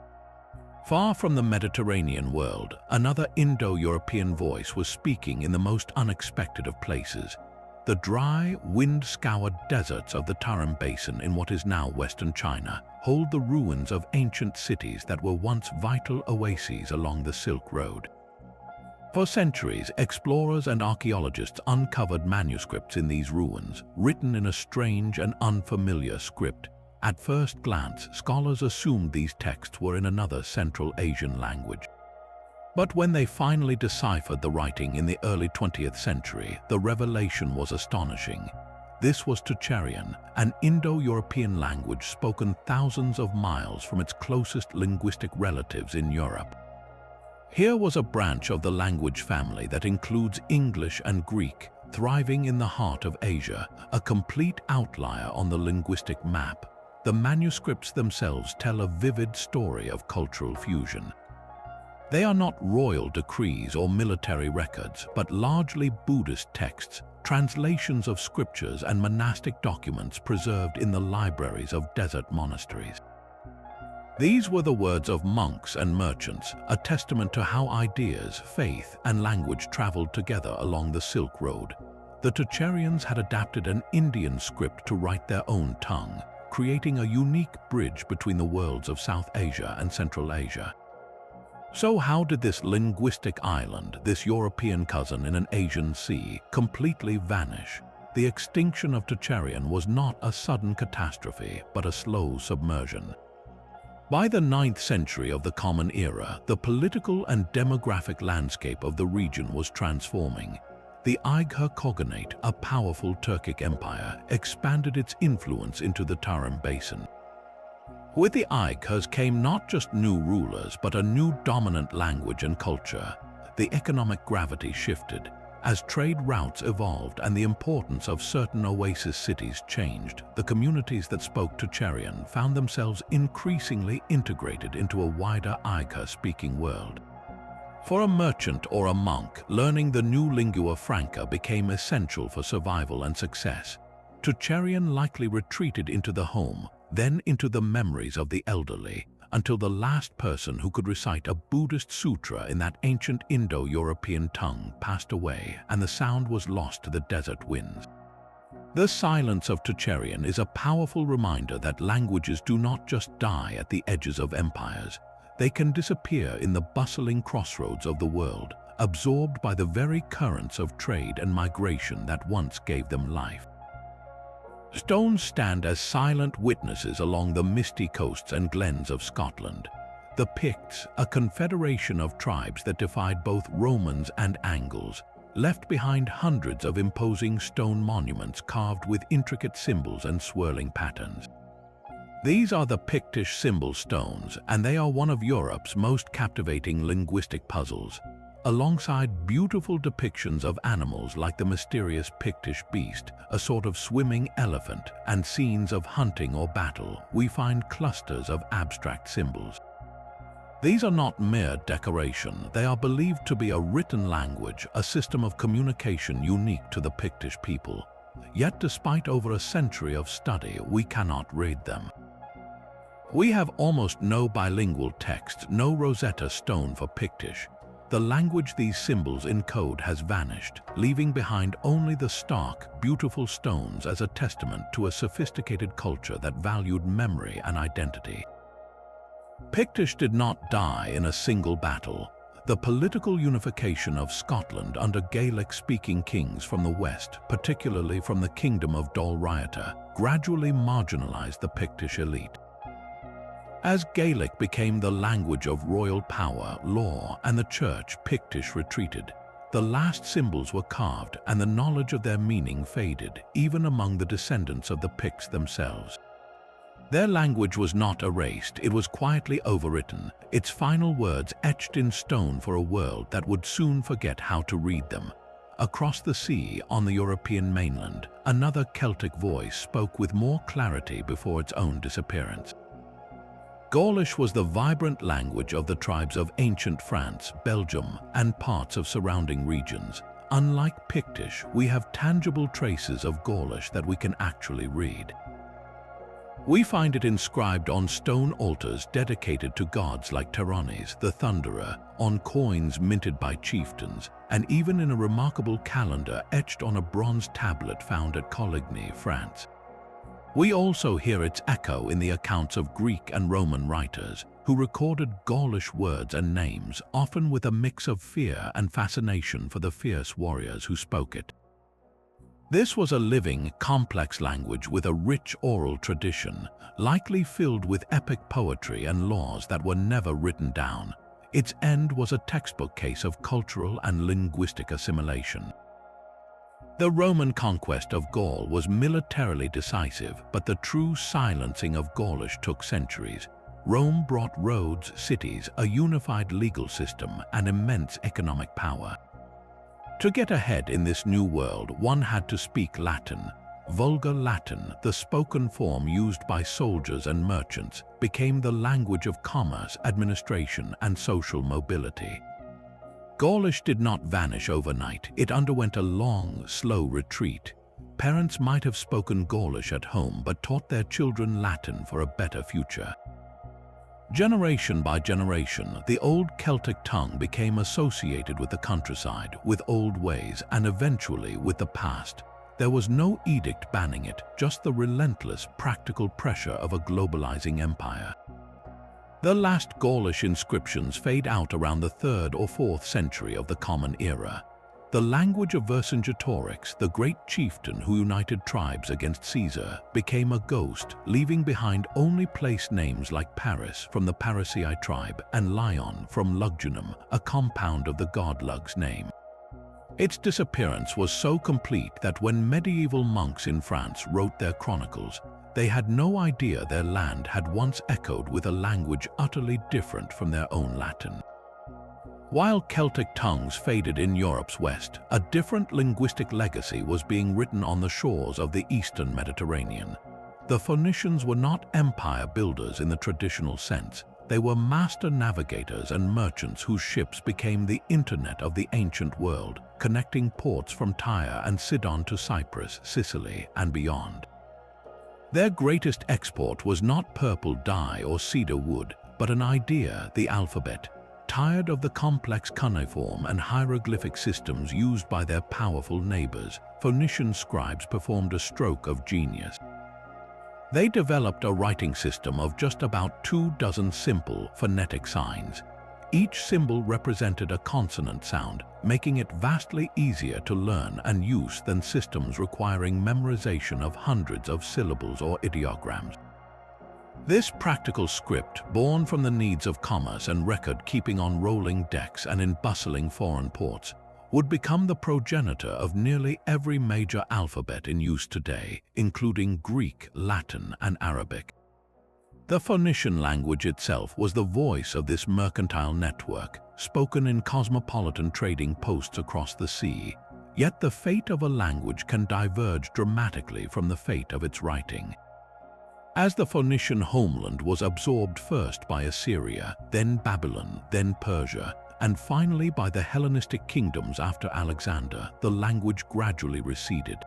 Far from the Mediterranean world, another Indo-European voice was speaking in the most unexpected of places. The dry, wind-scoured deserts of the Tarim Basin in what is now Western China hold the ruins of ancient cities that were once vital oases along the Silk Road. For centuries, explorers and archaeologists uncovered manuscripts in these ruins, written in a strange and unfamiliar script. At first glance, scholars assumed these texts were in another Central Asian language. But when they finally deciphered the writing in the early 20th century, the revelation was astonishing. This was Tocharian, an Indo-European language spoken thousands of miles from its closest linguistic relatives in Europe. Here was a branch of the language family that includes English and Greek, thriving in the heart of Asia, a complete outlier on the linguistic map. The manuscripts themselves tell a vivid story of cultural fusion. They are not royal decrees or military records, but largely Buddhist texts, translations of scriptures and monastic documents preserved in the libraries of desert monasteries. These were the words of monks and merchants, a testament to how ideas, faith, and language traveled together along the Silk Road. The Tocharians had adapted an Indian script to write their own tongue, creating a unique bridge between the worlds of South Asia and Central Asia. So how did this linguistic island, this European cousin in an Asian sea, completely vanish? The extinction of Tocharian was not a sudden catastrophe, but a slow submersion. By the 9th century of the Common Era, the political and demographic landscape of the region was transforming. The Aigha Khaganate, a powerful Turkic empire, expanded its influence into the Tarim Basin. With the Aighas came not just new rulers, but a new dominant language and culture. The economic gravity shifted. As trade routes evolved and the importance of certain oasis cities changed, the communities that spoke Tocharian found themselves increasingly integrated into a wider Aigha-speaking world. For a merchant or a monk, learning the new lingua franca became essential for survival and success. Tocharian likely retreated into the home, then into the memories of the elderly, until the last person who could recite a Buddhist sutra in that ancient Indo-European tongue passed away and the sound was lost to the desert winds. The silence of Tocharian is a powerful reminder that languages do not just die at the edges of empires. They can disappear in the bustling crossroads of the world, absorbed by the very currents of trade and migration that once gave them life. Stones stand as silent witnesses along the misty coasts and glens of Scotland. The Picts, a confederation of tribes that defied both Romans and Angles, left behind hundreds of imposing stone monuments carved with intricate symbols and swirling patterns. These are the Pictish symbol stones, and they are one of Europe's most captivating linguistic puzzles. Alongside beautiful depictions of animals like the mysterious Pictish beast, a sort of swimming elephant, and scenes of hunting or battle, we find clusters of abstract symbols. These are not mere decoration, they are believed to be a written language, a system of communication unique to the Pictish people. Yet despite over a century of study, we cannot read them. We have almost no bilingual text, no Rosetta Stone for Pictish. The language these symbols encode has vanished, leaving behind only the stark, beautiful stones as a testament to a sophisticated culture that valued memory and identity. Pictish did not die in a single battle. The political unification of Scotland under Gaelic-speaking kings from the west, particularly from the Kingdom of Dol Riata, gradually marginalized the Pictish elite. As Gaelic became the language of royal power, law, and the church, Pictish retreated. The last symbols were carved, and the knowledge of their meaning faded, even among the descendants of the Picts themselves. Their language was not erased, it was quietly overwritten, its final words etched in stone for a world that would soon forget how to read them. Across the sea, on the European mainland, another Celtic voice spoke with more clarity before its own disappearance. Gaulish was the vibrant language of the tribes of ancient France, Belgium, and parts of surrounding regions. Unlike Pictish, we have tangible traces of Gaulish that we can actually read. We find it inscribed on stone altars dedicated to gods like Tyrannes, the Thunderer, on coins minted by chieftains, and even in a remarkable calendar etched on a bronze tablet found at Coligny, France. We also hear its echo in the accounts of Greek and Roman writers, who recorded Gaulish words and names, often with a mix of fear and fascination for the fierce warriors who spoke it. This was a living, complex language with a rich oral tradition, likely filled with epic poetry and laws that were never written down. Its end was a textbook case of cultural and linguistic assimilation. The Roman conquest of Gaul was militarily decisive, but the true silencing of Gaulish took centuries. Rome brought roads, cities, a unified legal system, and immense economic power. To get ahead in this new world, one had to speak Latin. Vulgar Latin, the spoken form used by soldiers and merchants, became the language of commerce, administration, and social mobility. Gaulish did not vanish overnight. It underwent a long, slow retreat. Parents might have spoken Gaulish at home but taught their children Latin for a better future. Generation by generation, the old Celtic tongue became associated with the countryside, with old ways, and eventually with the past. There was no edict banning it, just the relentless, practical pressure of a globalizing empire. The last Gaulish inscriptions fade out around the 3rd or 4th century of the Common Era. The language of Vercingetorix, the great chieftain who united tribes against Caesar, became a ghost, leaving behind only place names like Paris from the Parisii tribe and Lyon from Lugdunum, a compound of the god Lug's name. Its disappearance was so complete that when medieval monks in France wrote their chronicles, they had no idea their land had once echoed with a language utterly different from their own Latin. While Celtic tongues faded in Europe's west, a different linguistic legacy was being written on the shores of the eastern Mediterranean. The Phoenicians were not empire builders in the traditional sense. They were master navigators and merchants whose ships became the internet of the ancient world, connecting ports from Tyre and Sidon to Cyprus, Sicily, and beyond. Their greatest export was not purple dye or cedar wood, but an idea, the alphabet. Tired of the complex cuneiform and hieroglyphic systems used by their powerful neighbors, Phoenician scribes performed a stroke of genius. They developed a writing system of just about 24 simple phonetic signs. Each symbol represented a consonant sound, making it vastly easier to learn and use than systems requiring memorization of hundreds of syllables or ideograms. This practical script, born from the needs of commerce and record-keeping on rolling decks and in bustling foreign ports, would become the progenitor of nearly every major alphabet in use today, including Greek, Latin, and Arabic. The Phoenician language itself was the voice of this mercantile network, spoken in cosmopolitan trading posts across the sea. Yet the fate of a language can diverge dramatically from the fate of its writing. As the Phoenician homeland was absorbed first by Assyria, then Babylon, then Persia, and finally by the Hellenistic kingdoms after Alexander, the language gradually receded.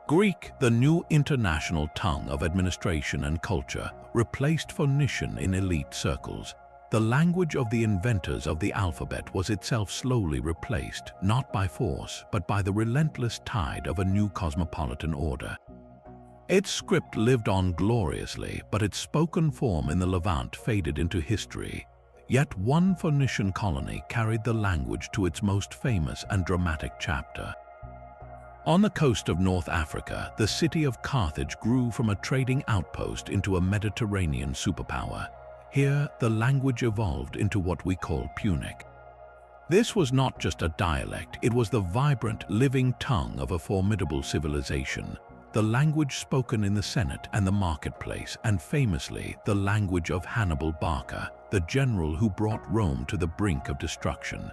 Greek, the new international tongue of administration and culture, replaced Phoenician in elite circles. The language of the inventors of the alphabet was itself slowly replaced, not by force, but by the relentless tide of a new cosmopolitan order. Its script lived on gloriously, but its spoken form in the Levant faded into history. Yet one Phoenician colony carried the language to its most famous and dramatic chapter. On the coast of North Africa, the city of Carthage grew from a trading outpost into a Mediterranean superpower. Here, the language evolved into what we call Punic. This was not just a dialect, it was the vibrant, living tongue of a formidable civilization, the language spoken in the Senate and the marketplace, and famously, the language of Hannibal Barca, the general who brought Rome to the brink of destruction.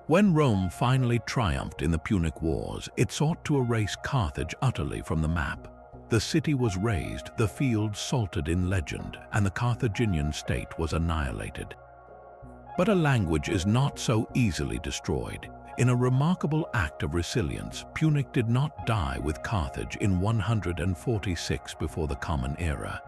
When Rome finally triumphed in the Punic Wars, it sought to erase Carthage utterly from the map. The city was razed, the field salted in legend, and the Carthaginian state was annihilated. But a language is not so easily destroyed. In a remarkable act of resilience, Punic did not die with Carthage in 146 before the Common Era.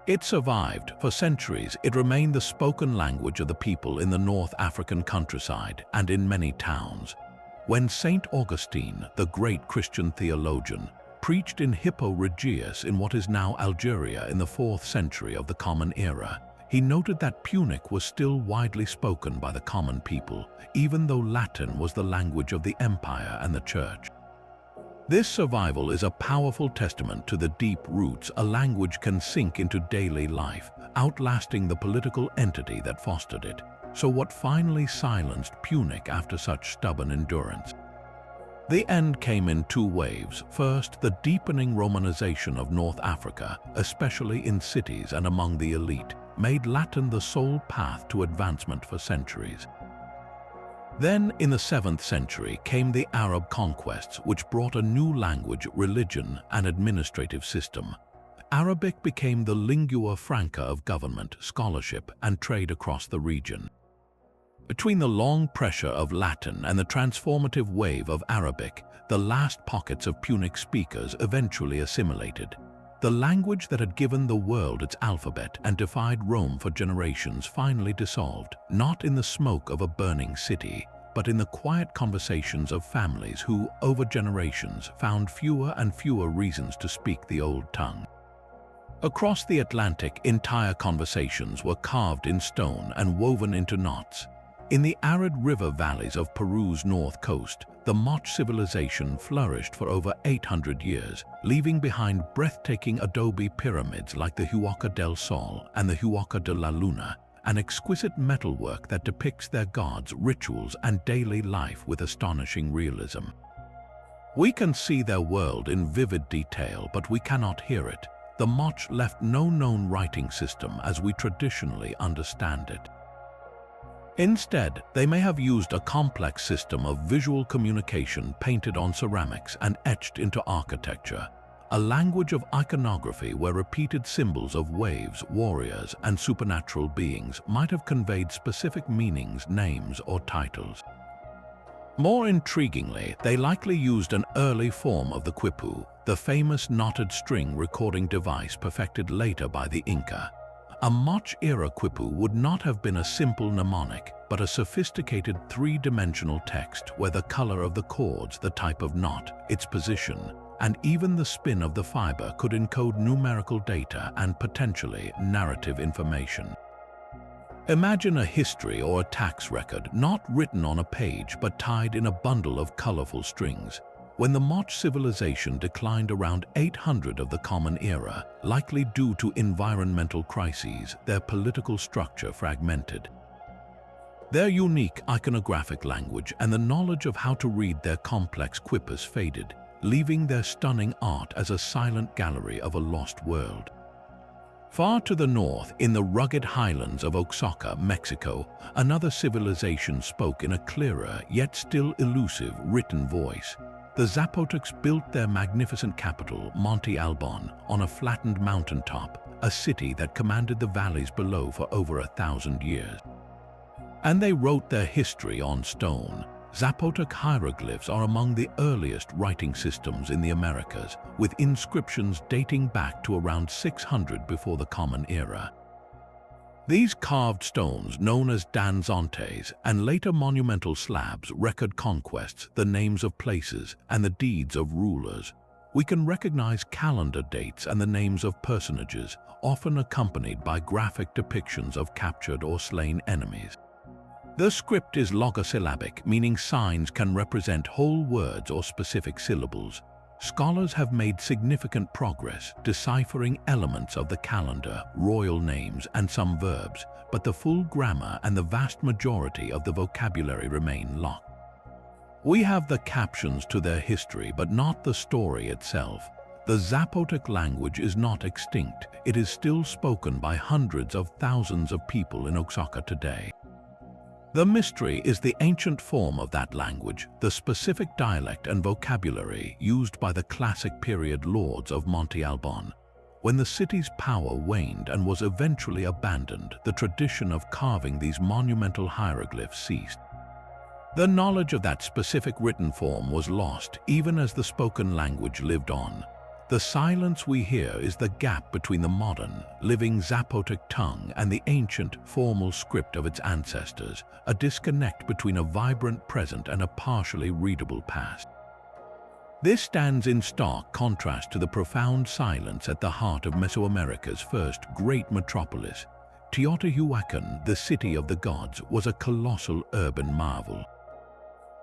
It survived. For centuries, it remained the spoken language of the people in the North African countryside and in many towns. When Saint Augustine, the great Christian theologian, preached in Hippo Regius in what is now Algeria in the 4th century of the Common Era, he noted that Punic was still widely spoken by the common people, even though Latin was the language of the empire and the church. This survival is a powerful testament to the deep roots a language can sink into daily life, outlasting the political entity that fostered it. So what finally silenced Punic after such stubborn endurance? The end came in two waves. First, the deepening Romanization of North Africa, especially in cities and among the elite, made Latin the sole path to advancement for centuries. Then, in the 7th century, came the Arab conquests, which brought a new language, religion, and administrative system. Arabic became the lingua franca of government, scholarship, and trade across the region. Between the long pressure of Latin and the transformative wave of Arabic, the last pockets of Punic speakers eventually assimilated. The language that had given the world its alphabet and defied Rome for generations finally dissolved, not in the smoke of a burning city, but in the quiet conversations of families who, over generations, found fewer and fewer reasons to speak the old tongue. Across the Atlantic, entire conversations were carved in stone and woven into knots. In the arid river valleys of Peru's north coast, the Moche civilization flourished for over 800 years, leaving behind breathtaking adobe pyramids like the Huaca del Sol and the Huaca de la Luna, an exquisite metalwork that depicts their gods, rituals, and daily life with astonishing realism. We can see their world in vivid detail, but we cannot hear it. The Moche left no known writing system as we traditionally understand it. Instead, they may have used a complex system of visual communication painted on ceramics and etched into architecture, a language of iconography where repeated symbols of waves, warriors, and supernatural beings might have conveyed specific meanings, names, or titles. More intriguingly, they likely used an early form of the quipu, the famous knotted string recording device perfected later by the Inca. A Moche-era quipu would not have been a simple mnemonic, but a sophisticated three-dimensional text where the color of the chords, the type of knot, its position, and even the spin of the fiber could encode numerical data and potentially narrative information. Imagine a history or a tax record not written on a page but tied in a bundle of colorful strings. When the Moche civilization declined around 800 of the Common Era, likely due to environmental crises, their political structure fragmented. Their unique iconographic language and the knowledge of how to read their complex quippers faded, leaving their stunning art as a silent gallery of a lost world. Far to the north, in the rugged highlands of Oaxaca, Mexico, another civilization spoke in a clearer yet still elusive written voice. The Zapotecs built their magnificent capital, Monte Albán, on a flattened mountaintop, a city that commanded the valleys below for over 1,000 years. And they wrote their history on stone. Zapotec hieroglyphs are among the earliest writing systems in the Americas, with inscriptions dating back to around 600 before the Common Era. These carved stones, known as danzantes, and later monumental slabs, record conquests, the names of places, and the deeds of rulers. We can recognize calendar dates and the names of personages, often accompanied by graphic depictions of captured or slain enemies. The script is logosyllabic, meaning signs can represent whole words or specific syllables. Scholars have made significant progress deciphering elements of the calendar, royal names, and some verbs, but the full grammar and the vast majority of the vocabulary remain locked. We have the captions to their history, but not the story itself. The Zapotec language is not extinct. It is still spoken by hundreds of thousands of people in Oaxaca today. The mystery is the ancient form of that language, the specific dialect and vocabulary used by the classic period lords of Monte Albán. When the city's power waned and was eventually abandoned, the tradition of carving these monumental hieroglyphs ceased. The knowledge of that specific written form was lost, even as the spoken language lived on. The silence we hear is the gap between the modern, living Zapotec tongue and the ancient, formal script of its ancestors, a disconnect between a vibrant present and a partially readable past. This stands in stark contrast to the profound silence at the heart of Mesoamerica's first great metropolis. Teotihuacan, the city of the gods, was a colossal urban marvel.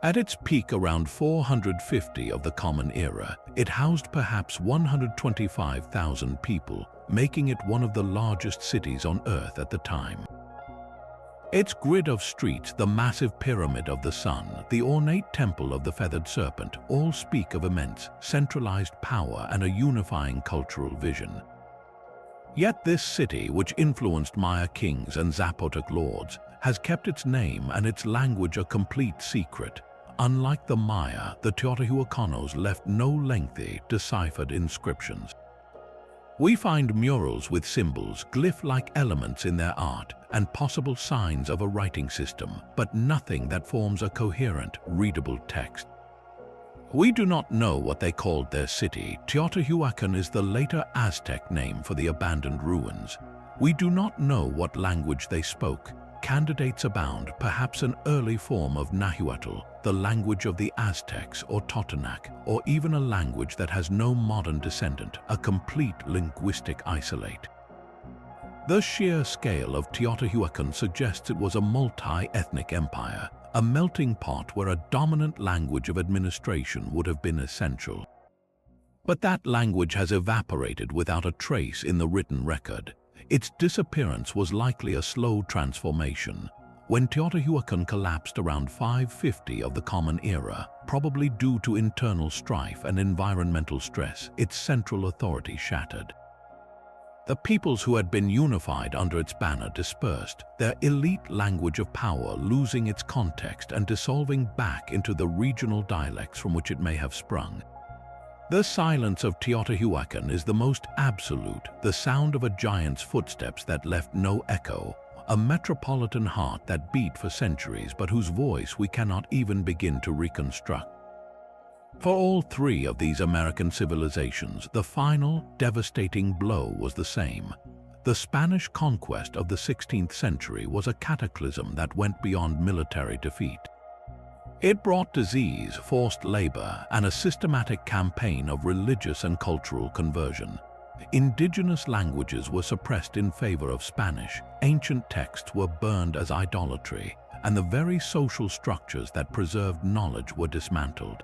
At its peak around 450 of the Common Era, it housed perhaps 125,000 people, making it one of the largest cities on Earth at the time. Its grid of streets, the massive Pyramid of the Sun, the ornate Temple of the Feathered Serpent, all speak of immense, centralized power and a unifying cultural vision. Yet this city, which influenced Maya kings and Zapotec lords, has kept its name and its language a complete secret. Unlike the Maya, the Teotihuacanos left no lengthy, deciphered inscriptions. We find murals with symbols, glyph-like elements in their art, and possible signs of a writing system, but nothing that forms a coherent, readable text. We do not know what they called their city. Teotihuacan is the later Aztec name for the abandoned ruins. We do not know what language they spoke. Candidates abound, perhaps an early form of Nahuatl, the language of the Aztecs or Totonac, or even a language that has no modern descendant, a complete linguistic isolate. The sheer scale of Teotihuacan suggests it was a multi-ethnic empire, a melting pot where a dominant language of administration would have been essential. But that language has evaporated without a trace in the written record. Its disappearance was likely a slow transformation. When Teotihuacan collapsed around 550 of the Common Era, probably due to internal strife and environmental stress, its central authority shattered. The peoples who had been unified under its banner dispersed, their elite language of power losing its context and dissolving back into the regional dialects from which it may have sprung. The silence of Teotihuacan is the most absolute, the sound of a giant's footsteps that left no echo, a metropolitan heart that beat for centuries but whose voice we cannot even begin to reconstruct. For all three of these American civilizations, the final, devastating blow was the same. The Spanish conquest of the 16th century was a cataclysm that went beyond military defeat. It brought disease, forced labor, and a systematic campaign of religious and cultural conversion. Indigenous languages were suppressed in favor of Spanish, ancient texts were burned as idolatry, and the very social structures that preserved knowledge were dismantled.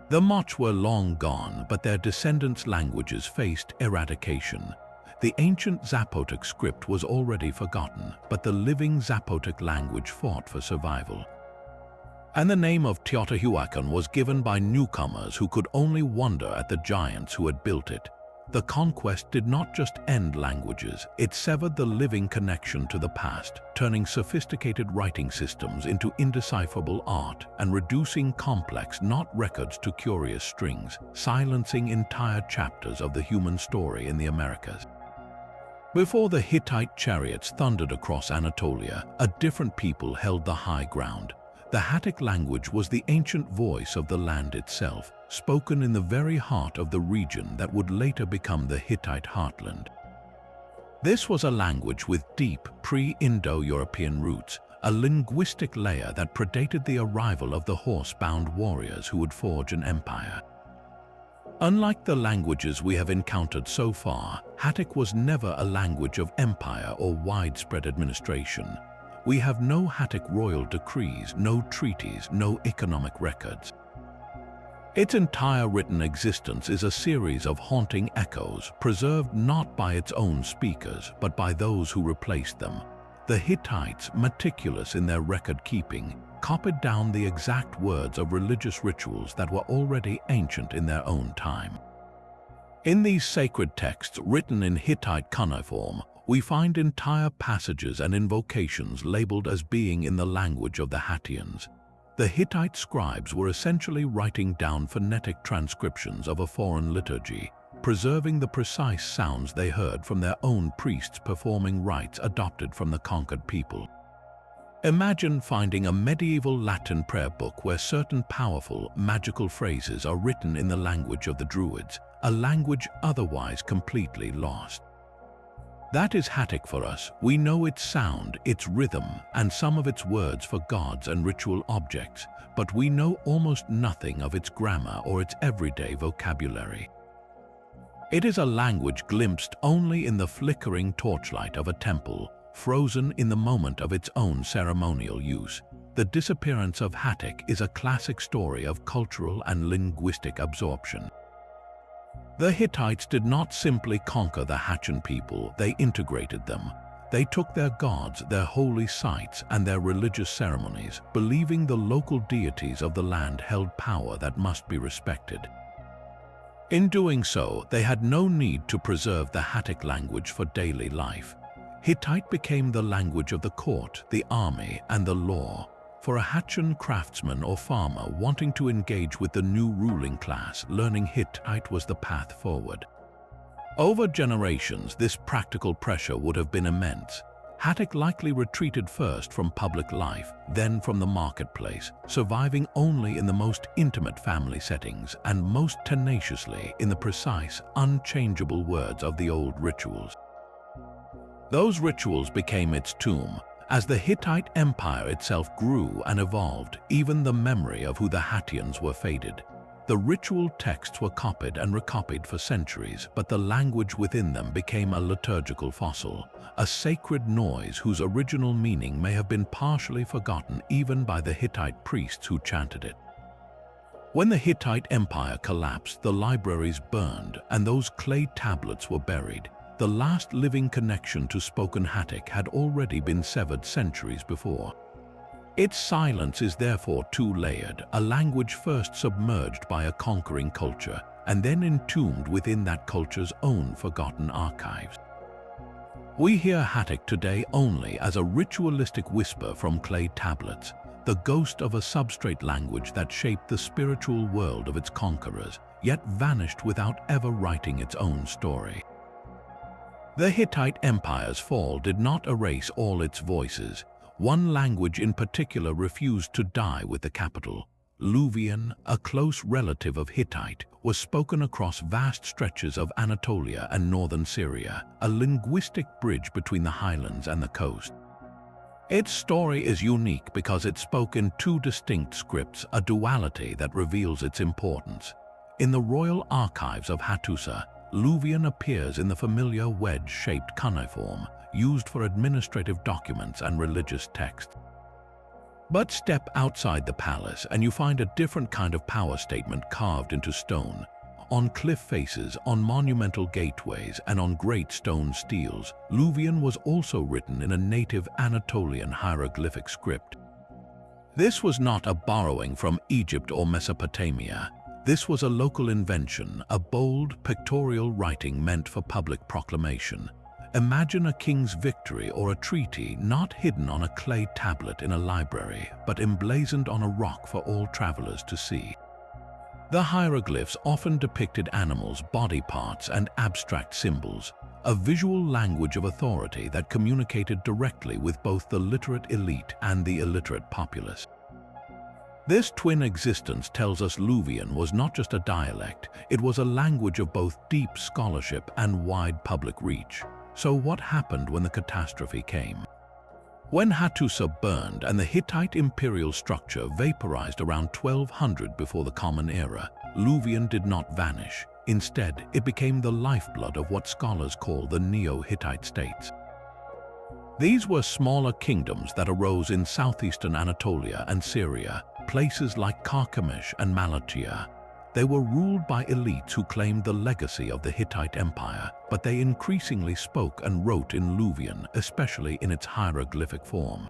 The Moche were long gone, but their descendants' languages faced eradication. The ancient Zapotec script was already forgotten, but the living Zapotec language fought for survival. And the name of Teotihuacan was given by newcomers who could only wonder at the giants who had built it. The conquest did not just end languages, it severed the living connection to the past, turning sophisticated writing systems into indecipherable art and reducing complex, not records to curious strings, silencing entire chapters of the human story in the Americas. Before the Hittite chariots thundered across Anatolia, a different people held the high ground. The Hattic language was the ancient voice of the land itself, spoken in the very heart of the region that would later become the Hittite heartland. This was a language with deep pre-Indo-European roots, a linguistic layer that predated the arrival of the horse-bound warriors who would forge an empire. Unlike the languages we have encountered so far, Hattic was never a language of empire or widespread administration. We have no Hattic royal decrees, no treaties, no economic records. Its entire written existence is a series of haunting echoes, preserved not by its own speakers, but by those who replaced them. The Hittites, meticulous in their record-keeping, copied down the exact words of religious rituals that were already ancient in their own time. In these sacred texts written in Hittite cuneiform, we find entire passages and invocations labeled as being in the language of the Hattians. The Hittite scribes were essentially writing down phonetic transcriptions of a foreign liturgy, preserving the precise sounds they heard from their own priests performing rites adopted from the conquered people. Imagine finding a medieval Latin prayer book where certain powerful, magical phrases are written in the language of the Druids, a language otherwise completely lost. That is Hattic for us. We know its sound, its rhythm, and some of its words for gods and ritual objects, but we know almost nothing of its grammar or its everyday vocabulary. It is a language glimpsed only in the flickering torchlight of a temple, frozen in the moment of its own ceremonial use. The disappearance of Hattic is a classic story of cultural and linguistic absorption. The Hittites did not simply conquer the Hattian people, they integrated them. They took their gods, their holy sites, and their religious ceremonies, believing the local deities of the land held power that must be respected. In doing so, they had no need to preserve the Hattic language for daily life. Hittite became the language of the court, the army, and the law. For a Hattian craftsman or farmer wanting to engage with the new ruling class, learning Hittite was the path forward. Over generations, this practical pressure would have been immense. Hattic likely retreated first from public life, then from the marketplace, surviving only in the most intimate family settings and most tenaciously in the precise, unchangeable words of the old rituals. Those rituals became its tomb. As the Hittite Empire itself grew and evolved, even the memory of who the Hattians were faded. The ritual texts were copied and recopied for centuries, but the language within them became a liturgical fossil, a sacred noise whose original meaning may have been partially forgotten even by the Hittite priests who chanted it. When the Hittite Empire collapsed, the libraries burned and those clay tablets were buried. The last living connection to spoken Hattic had already been severed centuries before. Its silence is therefore two-layered, a language first submerged by a conquering culture and then entombed within that culture's own forgotten archives. We hear Hattic today only as a ritualistic whisper from clay tablets, the ghost of a substrate language that shaped the spiritual world of its conquerors, yet vanished without ever writing its own story. The Hittite Empire's fall did not erase all its voices. One language in particular refused to die with the capital. Luvian, a close relative of Hittite, was spoken across vast stretches of Anatolia and northern Syria, a linguistic bridge between the highlands and the coast. Its story is unique because it spoke in two distinct scripts, a duality that reveals its importance. In the royal archives of Hattusa, Luvian appears in the familiar wedge-shaped cuneiform, used for administrative documents and religious texts. But step outside the palace and you find a different kind of power statement carved into stone. On cliff faces, on monumental gateways, and on great stone steels, Luwian was also written in a native Anatolian hieroglyphic script. This was not a borrowing from Egypt or Mesopotamia. This was a local invention, a bold, pictorial writing meant for public proclamation. Imagine a king's victory or a treaty not hidden on a clay tablet in a library, but emblazoned on a rock for all travelers to see. The hieroglyphs often depicted animals, body parts, and abstract symbols, a visual language of authority that communicated directly with both the literate elite and the illiterate populace. This twin existence tells us Luwian was not just a dialect, it was a language of both deep scholarship and wide public reach. So what happened when the catastrophe came? When Hattusa burned and the Hittite imperial structure vaporized around 1200 before the Common Era, Luwian did not vanish. Instead, it became the lifeblood of what scholars call the Neo-Hittite states. These were smaller kingdoms that arose in southeastern Anatolia and Syria, places like Carchemish and Malatya. They were ruled by elites who claimed the legacy of the Hittite Empire, but they increasingly spoke and wrote in Luwian, especially in its hieroglyphic form.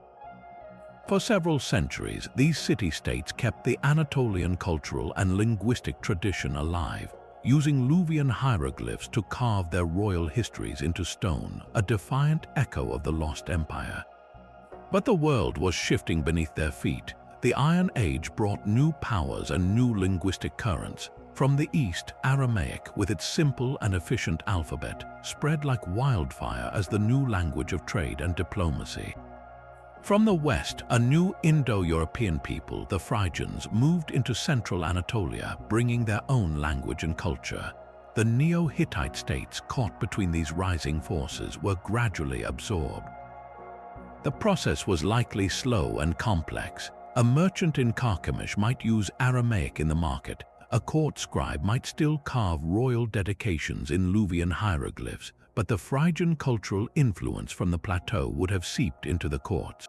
For several centuries, these city-states kept the Anatolian cultural and linguistic tradition alive, using Luwian hieroglyphs to carve their royal histories into stone, a defiant echo of the lost empire. But the world was shifting beneath their feet. The Iron Age brought new powers and new linguistic currents. From the east, Aramaic, with its simple and efficient alphabet, spread like wildfire as the new language of trade and diplomacy. From the west, a new Indo-European people, the Phrygians, moved into central Anatolia, bringing their own language and culture. The Neo-Hittite states, caught between these rising forces, were gradually absorbed. The process was likely slow and complex. A merchant in Carchemish might use Aramaic in the market. A court scribe might still carve royal dedications in Luwian hieroglyphs, but the Phrygian cultural influence from the plateau would have seeped into the courts.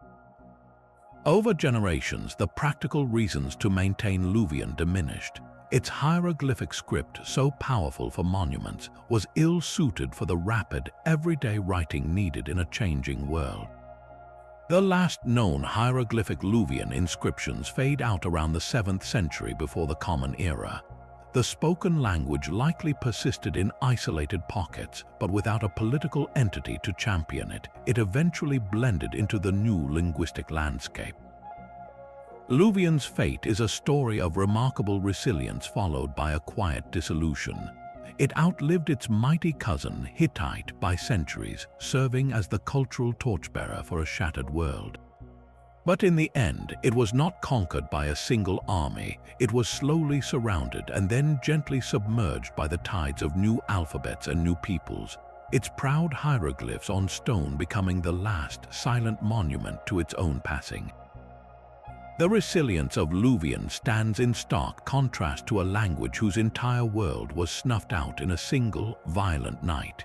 Over generations, the practical reasons to maintain Luwian diminished. Its hieroglyphic script, so powerful for monuments, was ill-suited for the rapid, everyday writing needed in a changing world. The last known hieroglyphic Luwian inscriptions fade out around the 7th century before the Common Era. The spoken language likely persisted in isolated pockets, but without a political entity to champion it, it eventually blended into the new linguistic landscape. Luwian's fate is a story of remarkable resilience followed by a quiet dissolution. It outlived its mighty cousin, Hittite, by centuries, serving as the cultural torchbearer for a shattered world. But in the end, it was not conquered by a single army. It was slowly surrounded and then gently submerged by the tides of new alphabets and new peoples, its proud hieroglyphs on stone becoming the last silent monument to its own passing. The resilience of Luwian stands in stark contrast to a language whose entire world was snuffed out in a single, violent night.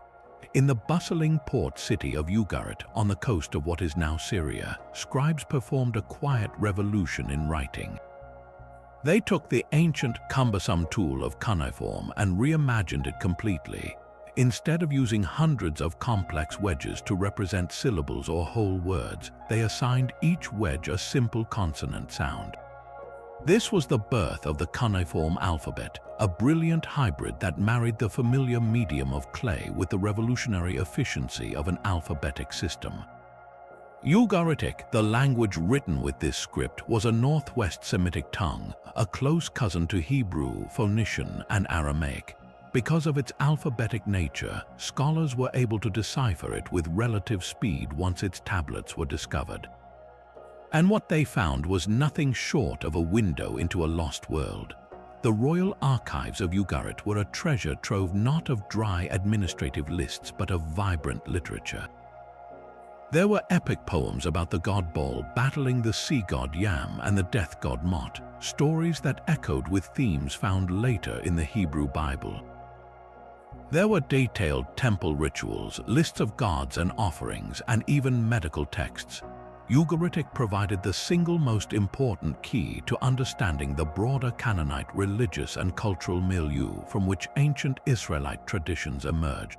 In the bustling port city of Ugarit, on the coast of what is now Syria, scribes performed a quiet revolution in writing. They took the ancient, cumbersome tool of cuneiform and reimagined it completely. Instead of using hundreds of complex wedges to represent syllables or whole words, they assigned each wedge a simple consonant sound. This was the birth of the cuneiform alphabet, a brilliant hybrid that married the familiar medium of clay with the revolutionary efficiency of an alphabetic system. Ugaritic, the language written with this script, was a northwest Semitic tongue, a close cousin to Hebrew, Phoenician, and Aramaic. Because of its alphabetic nature, scholars were able to decipher it with relative speed once its tablets were discovered. And what they found was nothing short of a window into a lost world. The royal archives of Ugarit were a treasure trove not of dry administrative lists but of vibrant literature. There were epic poems about the god Baal battling the sea god Yam and the death god Mot, stories that echoed with themes found later in the Hebrew Bible. There were detailed temple rituals, lists of gods and offerings, and even medical texts. Ugaritic provided the single most important key to understanding the broader Canaanite religious and cultural milieu from which ancient Israelite traditions emerged.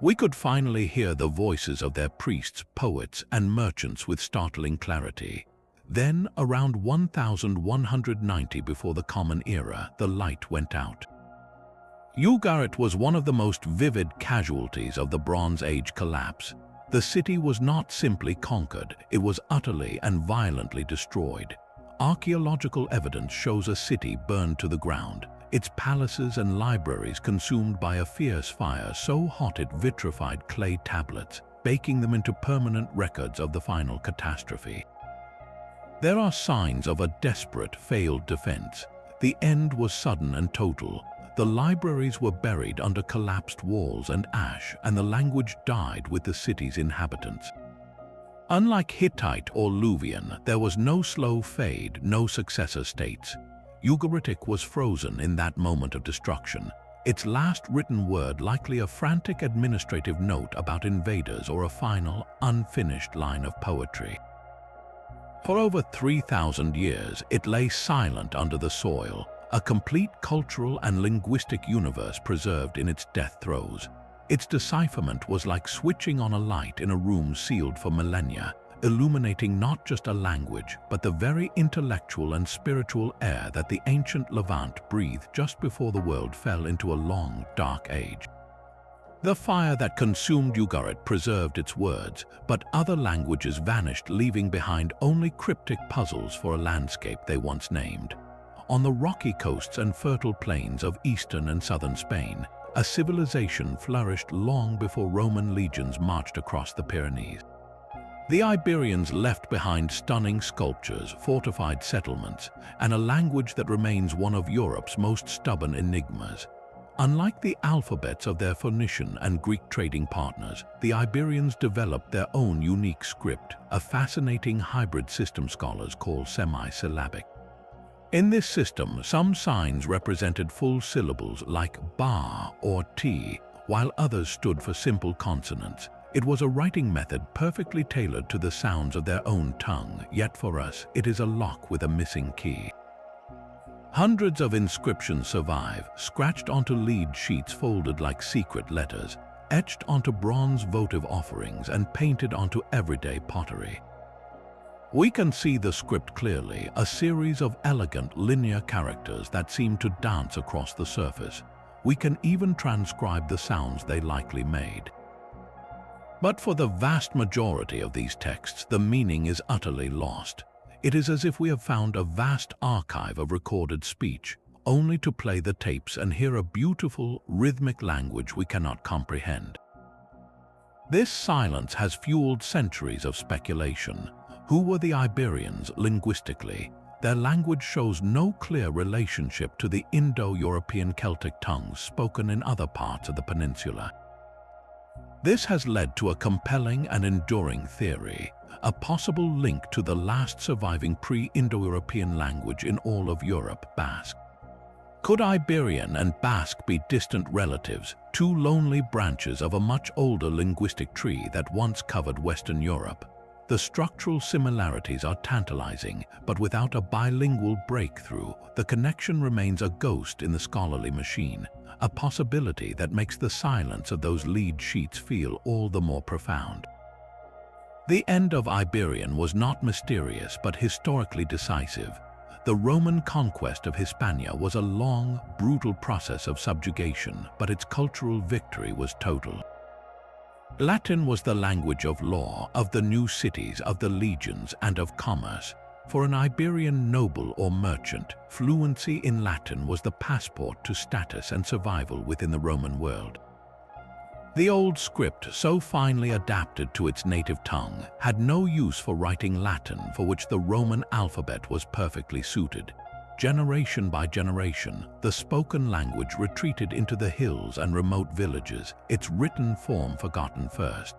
We could finally hear the voices of their priests, poets, and merchants with startling clarity. Then, around 1190 before the Common Era, the light went out. Ugarit was one of the most vivid casualties of the Bronze Age collapse. The city was not simply conquered, it was utterly and violently destroyed. Archaeological evidence shows a city burned to the ground, its palaces and libraries consumed by a fierce fire so hot it vitrified clay tablets, baking them into permanent records of the final catastrophe. There are signs of a desperate, failed defense. The end was sudden and total. The libraries were buried under collapsed walls and ash, and the language died with the city's inhabitants. Unlike Hittite or Luvian, there was no slow fade, no successor states. Ugaritic was frozen in that moment of destruction, its last written word likely a frantic administrative note about invaders or a final, unfinished line of poetry. For over 3,000 years, it lay silent under the soil, a complete cultural and linguistic universe preserved in its death throes. Its decipherment was like switching on a light in a room sealed for millennia, illuminating not just a language, but the very intellectual and spiritual air that the ancient Levant breathed just before the world fell into a long, dark age. The fire that consumed Ugarit preserved its words, but other languages vanished, leaving behind only cryptic puzzles for a landscape they once named. On the rocky coasts and fertile plains of eastern and southern Spain, a civilization flourished long before Roman legions marched across the Pyrenees. The Iberians left behind stunning sculptures, fortified settlements, and a language that remains one of Europe's most stubborn enigmas. Unlike the alphabets of their Phoenician and Greek trading partners, the Iberians developed their own unique script, a fascinating hybrid system scholars call semi-syllabic. In this system, some signs represented full syllables like ba or t, while others stood for simple consonants. It was a writing method perfectly tailored to the sounds of their own tongue, yet for us, it is a lock with a missing key. Hundreds of inscriptions survive, scratched onto lead sheets folded like secret letters, etched onto bronze votive offerings, and painted onto everyday pottery. We can see the script clearly, a series of elegant linear characters that seem to dance across the surface. We can even transcribe the sounds they likely made. But for the vast majority of these texts, the meaning is utterly lost. It is as if we have found a vast archive of recorded speech, only to play the tapes and hear a beautiful, rhythmic language we cannot comprehend. This silence has fueled centuries of speculation. Who were the Iberians linguistically? Their language shows no clear relationship to the Indo-European Celtic tongues spoken in other parts of the peninsula. This has led to a compelling and enduring theory, a possible link to the last surviving pre-Indo-European language in all of Europe, Basque. Could Iberian and Basque be distant relatives, two lonely branches of a much older linguistic tree that once covered Western Europe? The structural similarities are tantalizing, but without a bilingual breakthrough, the connection remains a ghost in the scholarly machine, a possibility that makes the silence of those lead sheets feel all the more profound. The end of Iberian was not mysterious but historically decisive. The Roman conquest of Hispania was a long, brutal process of subjugation, but its cultural victory was total. Latin was the language of law, of the new cities, of the legions, and of commerce. For an Iberian noble or merchant, fluency in Latin was the passport to status and survival within the Roman world. The old script, so finely adapted to its native tongue, had no use for writing Latin, for which the Roman alphabet was perfectly suited. Generation by generation, the spoken language retreated into the hills and remote villages, its written form forgotten first.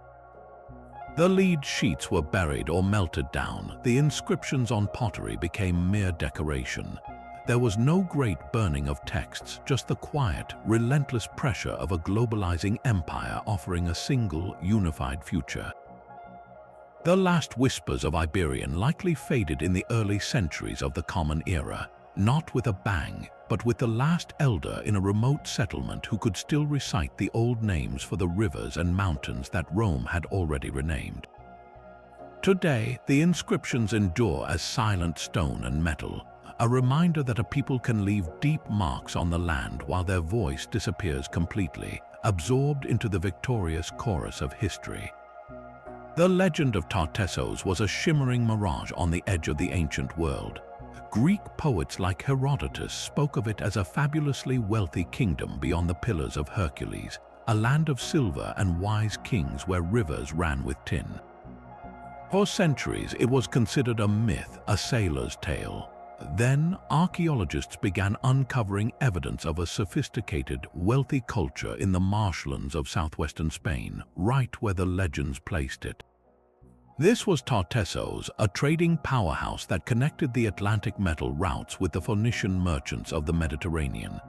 The lead sheets were buried or melted down, the inscriptions on pottery became mere decoration. There was no great burning of texts, just the quiet, relentless pressure of a globalizing empire offering a single, unified future. The last whispers of Iberian likely faded in the early centuries of the Common Era, not with a bang, but with the last elder in a remote settlement who could still recite the old names for the rivers and mountains that Rome had already renamed. Today, the inscriptions endure as silent stone and metal, a reminder that a people can leave deep marks on the land while their voice disappears completely, absorbed into the victorious chorus of history. The legend of Tartessos was a shimmering mirage on the edge of the ancient world. Greek poets like Herodotus spoke of it as a fabulously wealthy kingdom beyond the Pillars of Hercules, a land of silver and wise kings where rivers ran with tin. For centuries, it was considered a myth, a sailor's tale. Then, archaeologists began uncovering evidence of a sophisticated, wealthy culture in the marshlands of southwestern Spain, right where the legends placed it. This was Tartessos, a trading powerhouse that connected the Atlantic metal routes with the Phoenician merchants of the Mediterranean.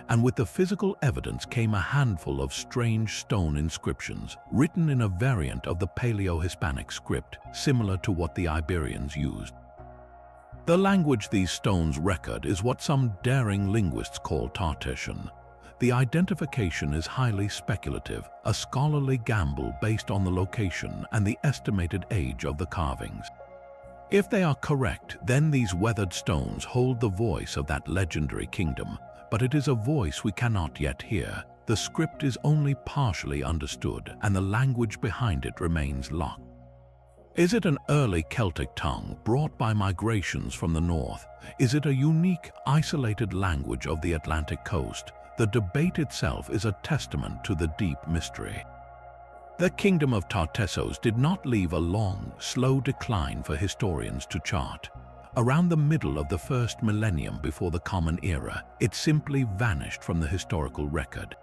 And with the physical evidence came a handful of strange stone inscriptions, written in a variant of the Paleo-Hispanic script, similar to what the Iberians used. The language these stones record is what some daring linguists call Tartessian. The identification is highly speculative, a scholarly gamble based on the location and the estimated age of the carvings. If they are correct, then these weathered stones hold the voice of that legendary kingdom, but it is a voice we cannot yet hear. The script is only partially understood, and the language behind it remains locked. Is it an early Celtic tongue brought by migrations from the north? Is it a unique, isolated language of the Atlantic coast? The debate itself is a testament to the deep mystery. The kingdom of Tartessos did not leave a long, slow decline for historians to chart. Around the middle of the first millennium before the Common Era, it simply vanished from the historical record.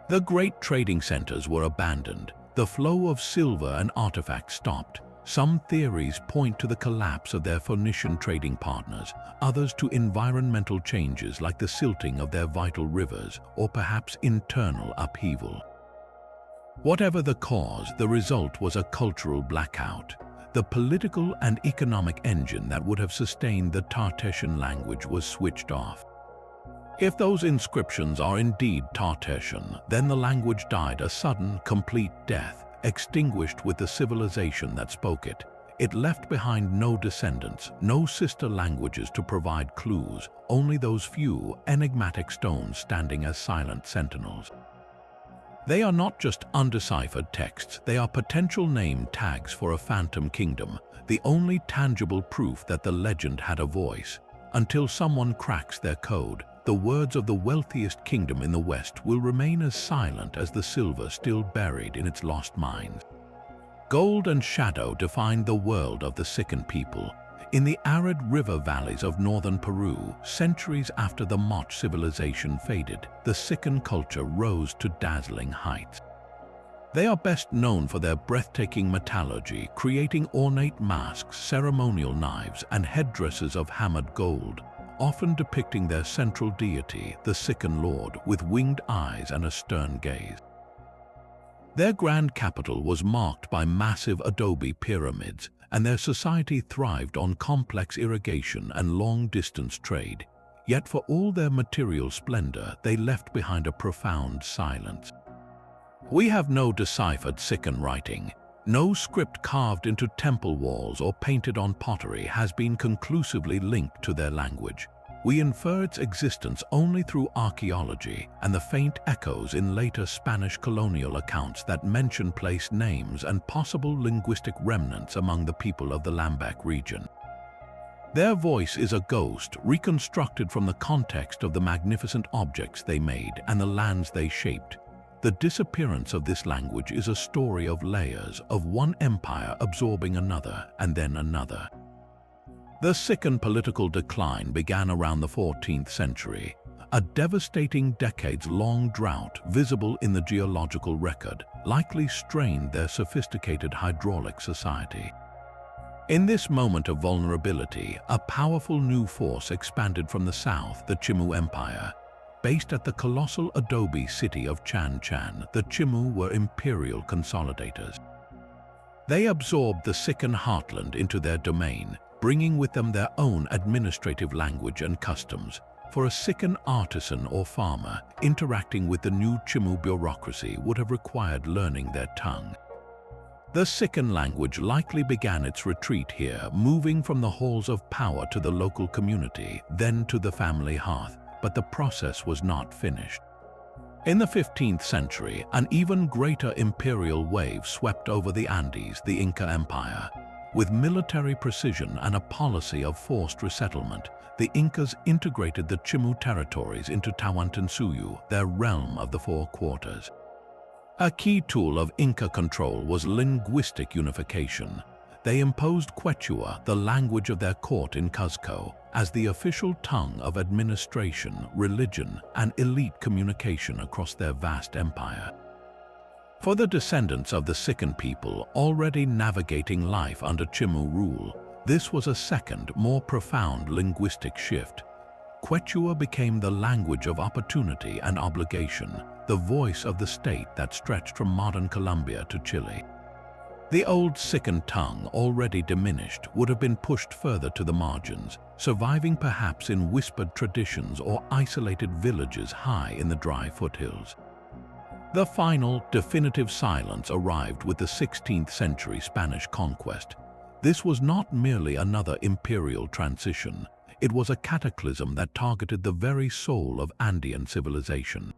The great trading centers were abandoned. The flow of silver and artifacts stopped. Some theories point to the collapse of their Phoenician trading partners, others to environmental changes like the silting of their vital rivers, or perhaps internal upheaval. Whatever the cause, the result was a cultural blackout. The political and economic engine that would have sustained the Tartessian language was switched off. If those inscriptions are indeed Tartessian, then the language died a sudden, complete death, extinguished with the civilization that spoke it. It left behind no descendants, no sister languages to provide clues, only those few enigmatic stones standing as silent sentinels. They are not just undeciphered texts, they are potential name tags for a phantom kingdom, the only tangible proof that the legend had a voice. Until someone cracks their code, the words of the wealthiest kingdom in the West will remain as silent as the silver still buried in its lost mines. Gold and shadow defined the world of the Sican people. In the arid river valleys of northern Peru, centuries after the Moche civilization faded, the Sican culture rose to dazzling heights. They are best known for their breathtaking metallurgy, creating ornate masks, ceremonial knives, and headdresses of hammered gold, often depicting their central deity, the Sican lord, with winged eyes and a stern gaze. Their grand capital was marked by massive adobe pyramids, and their society thrived on complex irrigation and long-distance trade. Yet for all their material splendor, they left behind a profound silence. We have no deciphered Sican writing. No script carved into temple walls or painted on pottery has been conclusively linked to their language. We infer its existence only through archaeology and the faint echoes in later Spanish colonial accounts that mention place names and possible linguistic remnants among the people of the Lambac region. Their voice is a ghost reconstructed from the context of the magnificent objects they made and the lands they shaped. The disappearance of this language is a story of layers, of one empire absorbing another and then another. The Sican political decline began around the 14th century, a devastating decades-long drought visible in the geological record likely strained their sophisticated hydraulic society. In this moment of vulnerability, a powerful new force expanded from the south, the Chimu Empire. Based at the colossal adobe city of Chan Chan, the Chimu were imperial consolidators. They absorbed the Sican heartland into their domain, bringing with them their own administrative language and customs. For a Sican artisan or farmer, interacting with the new Chimu bureaucracy would have required learning their tongue. The Sican language likely began its retreat here, moving from the halls of power to the local community, then to the family hearth, but the process was not finished. In the 15th century, an even greater imperial wave swept over the Andes, the Inca Empire. With military precision and a policy of forced resettlement, the Incas integrated the Chimu territories into Tawantinsuyu, their realm of the Four Quarters. A key tool of Inca control was linguistic unification. They imposed Quechua, the language of their court in Cuzco, as the official tongue of administration, religion, and elite communication across their vast empire. For the descendants of the Sican people already navigating life under Chimu rule, this was a second, more profound linguistic shift. Quechua became the language of opportunity and obligation, the voice of the state that stretched from modern Colombia to Chile. The old Sican tongue, already diminished, would have been pushed further to the margins, surviving perhaps in whispered traditions or isolated villages high in the dry foothills. The final, definitive silence arrived with the 16th century Spanish conquest. This was not merely another imperial transition. It was a cataclysm that targeted the very soul of Andean civilization.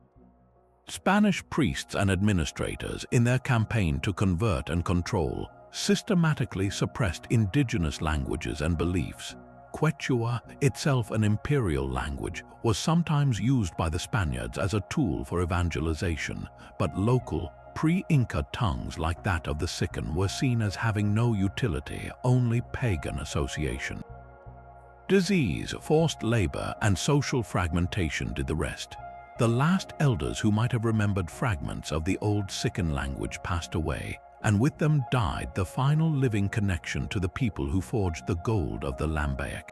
Spanish priests and administrators, in their campaign to convert and control, systematically suppressed indigenous languages and beliefs. Quechua, itself an imperial language, was sometimes used by the Spaniards as a tool for evangelization, but local, pre-Inca tongues like that of the Sican were seen as having no utility, only pagan association. Disease, forced labor, and social fragmentation did the rest. The last elders who might have remembered fragments of the old Sican language passed away, and with them died the final living connection to the people who forged the gold of the Lambayeque.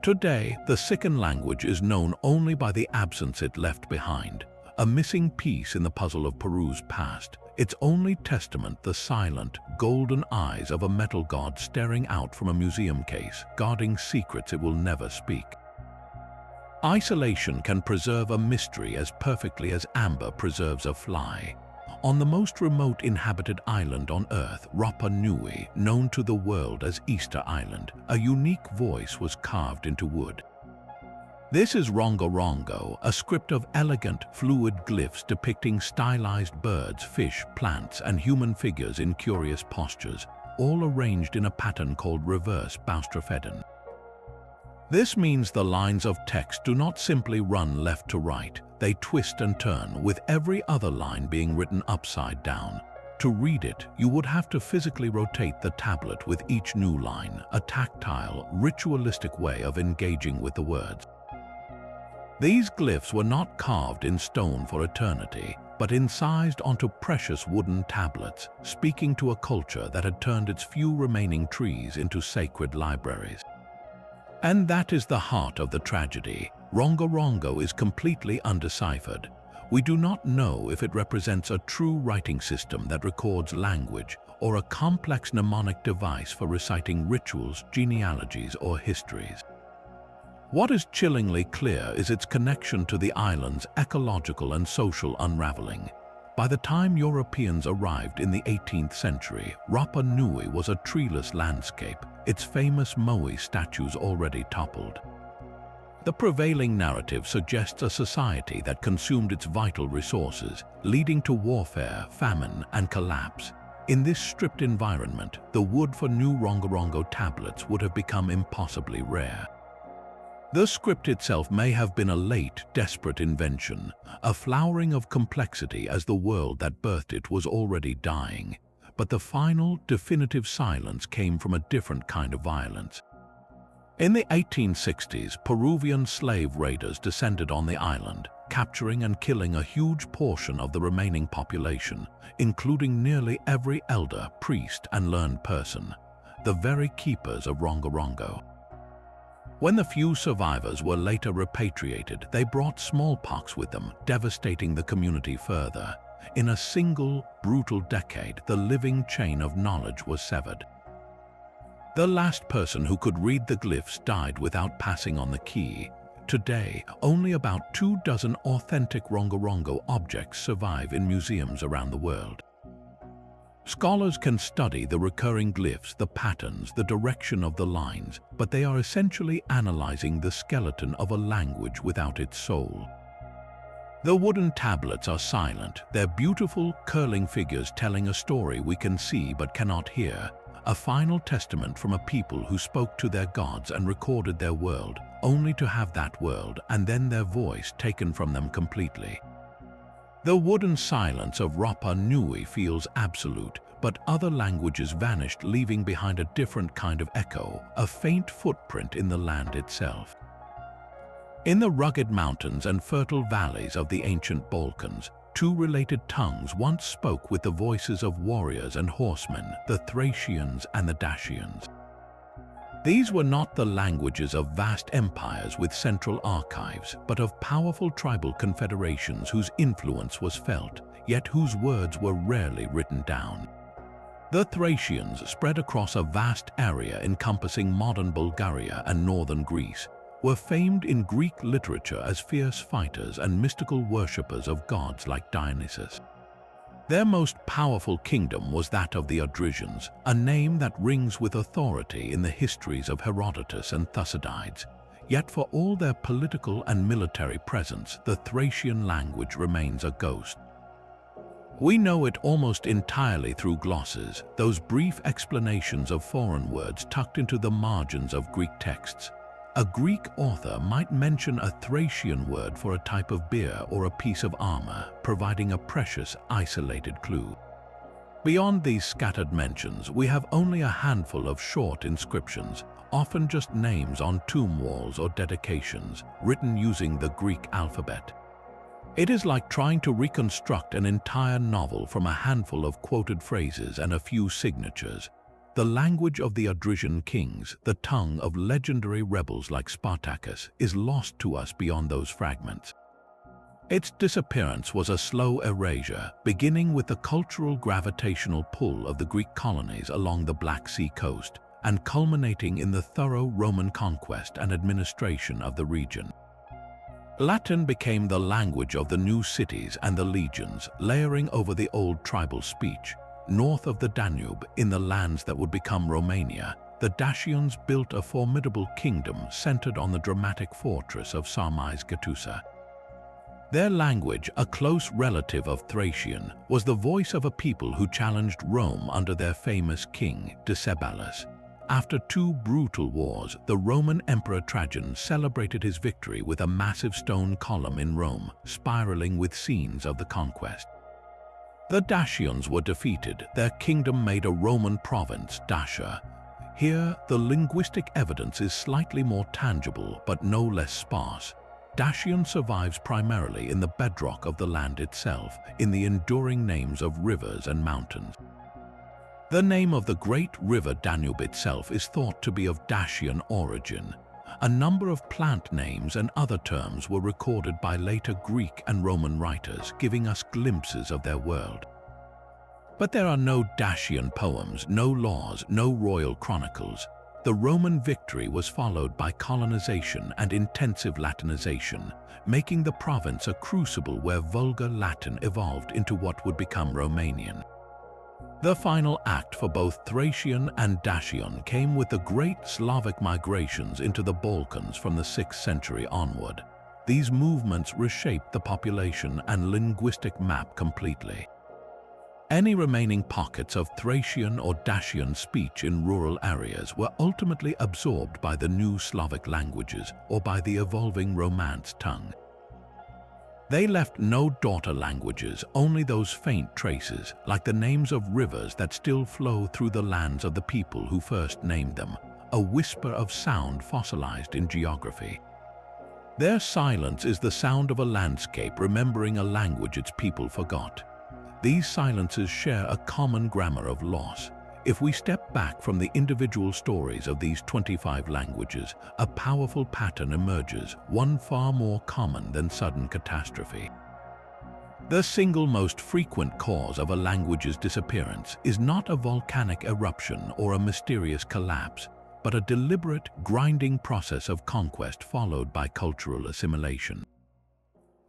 Today, the Sican language is known only by the absence it left behind, a missing piece in the puzzle of Peru's past, its only testament the silent, golden eyes of a metal god staring out from a museum case, guarding secrets it will never speak. Isolation can preserve a mystery as perfectly as amber preserves a fly. On the most remote inhabited island on Earth, Rapa Nui, known to the world as Easter Island, a unique voice was carved into wood. This is Rongorongo, a script of elegant, fluid glyphs depicting stylized birds, fish, plants, and human figures in curious postures, all arranged in a pattern called reverse Boustrafedon. This means the lines of text do not simply run left to right, they twist and turn, with every other line being written upside down. To read it, you would have to physically rotate the tablet with each new line, a tactile, ritualistic way of engaging with the words. These glyphs were not carved in stone for eternity, but incised onto precious wooden tablets, speaking to a culture that had turned its few remaining trees into sacred libraries. And that is the heart of the tragedy. Rongorongo is completely undeciphered. We do not know if it represents a true writing system that records language or a complex mnemonic device for reciting rituals, genealogies, or histories. What is chillingly clear is its connection to the island's ecological and social unraveling. By the time Europeans arrived in the 18th century, Rapa Nui was a treeless landscape, its famous moai statues already toppled. The prevailing narrative suggests a society that consumed its vital resources, leading to warfare, famine, and collapse. In this stripped environment, the wood for new Rongorongo tablets would have become impossibly rare. The script itself may have been a late, desperate invention, a flowering of complexity as the world that birthed it was already dying. But the final, definitive silence came from a different kind of violence. In the 1860s, Peruvian slave raiders descended on the island, capturing and killing a huge portion of the remaining population, including nearly every elder, priest, and learned person, the very keepers of Rongorongo. When the few survivors were later repatriated, they brought smallpox with them, devastating the community further. In a single, brutal decade, the living chain of knowledge was severed. The last person who could read the glyphs died without passing on the key. Today, only about 24 authentic Rongorongo objects survive in museums around the world. Scholars can study the recurring glyphs, the patterns, the direction of the lines, but they are essentially analyzing the skeleton of a language without its soul. The wooden tablets are silent, their beautiful, curling figures telling a story we can see but cannot hear, a final testament from a people who spoke to their gods and recorded their world, only to have that world and then their voice taken from them completely. The wooden silence of Rapa Nui feels absolute, but other languages vanished, leaving behind a different kind of echo, a faint footprint in the land itself. In the rugged mountains and fertile valleys of the ancient Balkans, two related tongues once spoke with the voices of warriors and horsemen, the Thracians and the Dacians. These were not the languages of vast empires with central archives, but of powerful tribal confederations whose influence was felt, yet whose words were rarely written down. The Thracians, spread across a vast area encompassing modern Bulgaria and northern Greece, were famed in Greek literature as fierce fighters and mystical worshippers of gods like Dionysus. Their most powerful kingdom was that of the Odrysians, a name that rings with authority in the histories of Herodotus and Thucydides. Yet for all their political and military presence, the Thracian language remains a ghost. We know it almost entirely through glosses, those brief explanations of foreign words tucked into the margins of Greek texts. A Greek author might mention a Thracian word for a type of beer or a piece of armor, providing a precious, isolated clue. Beyond these scattered mentions, we have only a handful of short inscriptions, often just names on tomb walls or dedications, written using the Greek alphabet. It is like trying to reconstruct an entire novel from a handful of quoted phrases and a few signatures. The language of the Odrysian kings, the tongue of legendary rebels like Spartacus, is lost to us beyond those fragments. Its disappearance was a slow erasure, beginning with the cultural gravitational pull of the Greek colonies along the Black Sea coast, and culminating in the thorough Roman conquest and administration of the region. Latin became the language of the new cities and the legions, layering over the old tribal speech. North of the Danube, in the lands that would become Romania, the Dacians built a formidable kingdom centered on the dramatic fortress of Sarmize-Gatusa. Their language, a close relative of Thracian, was the voice of a people who challenged Rome under their famous king, Decebalus. After two brutal wars, the Roman Emperor Trajan celebrated his victory with a massive stone column in Rome, spiraling with scenes of the conquest. The Dacians were defeated, their kingdom made a Roman province, Dacia. Here, the linguistic evidence is slightly more tangible, but no less sparse. Dacian survives primarily in the bedrock of the land itself, in the enduring names of rivers and mountains. The name of the great river Danube itself is thought to be of Dacian origin. A number of plant names and other terms were recorded by later Greek and Roman writers, giving us glimpses of their world. But there are no Dacian poems, no laws, no royal chronicles. The Roman victory was followed by colonization and intensive Latinization, making the province a crucible where vulgar Latin evolved into what would become Romanian. The final act for both Thracian and Dacian came with the great Slavic migrations into the Balkans from the 6th century onward. These movements reshaped the population and linguistic map completely. Any remaining pockets of Thracian or Dacian speech in rural areas were ultimately absorbed by the new Slavic languages or by the evolving Romance tongue. They left no daughter languages, only those faint traces, like the names of rivers that still flow through the lands of the people who first named them, a whisper of sound fossilized in geography. Their silence is the sound of a landscape remembering a language its people forgot. These silences share a common grammar of loss. If we step back from the individual stories of these 25 languages, a powerful pattern emerges, one far more common than sudden catastrophe. The single most frequent cause of a language's disappearance is not a volcanic eruption or a mysterious collapse, but a deliberate, grinding process of conquest followed by cultural assimilation.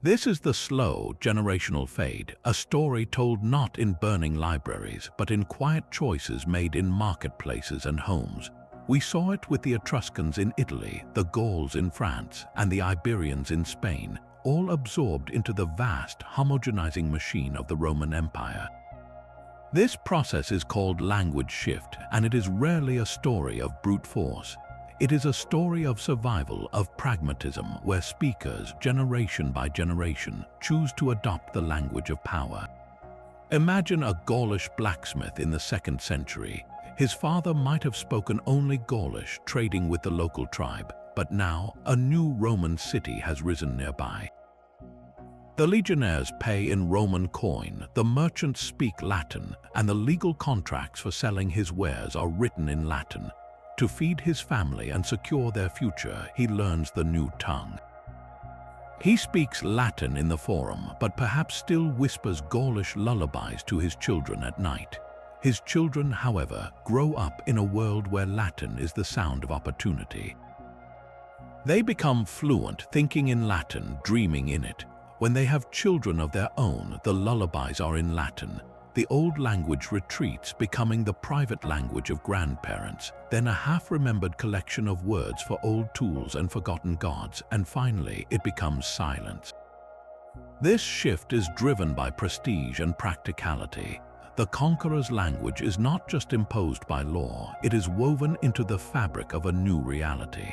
This is the slow, generational fade, a story told not in burning libraries, but in quiet choices made in marketplaces and homes. We saw it with the Etruscans in Italy, the Gauls in France, and the Iberians in Spain, all absorbed into the vast, homogenizing machine of the Roman Empire. This process is called language shift, and it is rarely a story of brute force. It is a story of survival, of pragmatism, where speakers, generation by generation, choose to adopt the language of power. Imagine a Gaulish blacksmith in the 2nd century. His father might have spoken only Gaulish, trading with the local tribe, but now a new Roman city has risen nearby. The legionnaires pay in Roman coin, the merchants speak Latin, and the legal contracts for selling his wares are written in Latin. To feed his family and secure their future, he learns the new tongue. He speaks Latin in the forum, but perhaps still whispers Gaulish lullabies to his children at night. His children, however, grow up in a world where Latin is the sound of opportunity. They become fluent, thinking in Latin, dreaming in it. When they have children of their own, the lullabies are in Latin. The old language retreats, becoming the private language of grandparents, then a half-remembered collection of words for old tools and forgotten gods, and finally it becomes silence. This shift is driven by prestige and practicality. The conqueror's language is not just imposed by law, it is woven into the fabric of a new reality.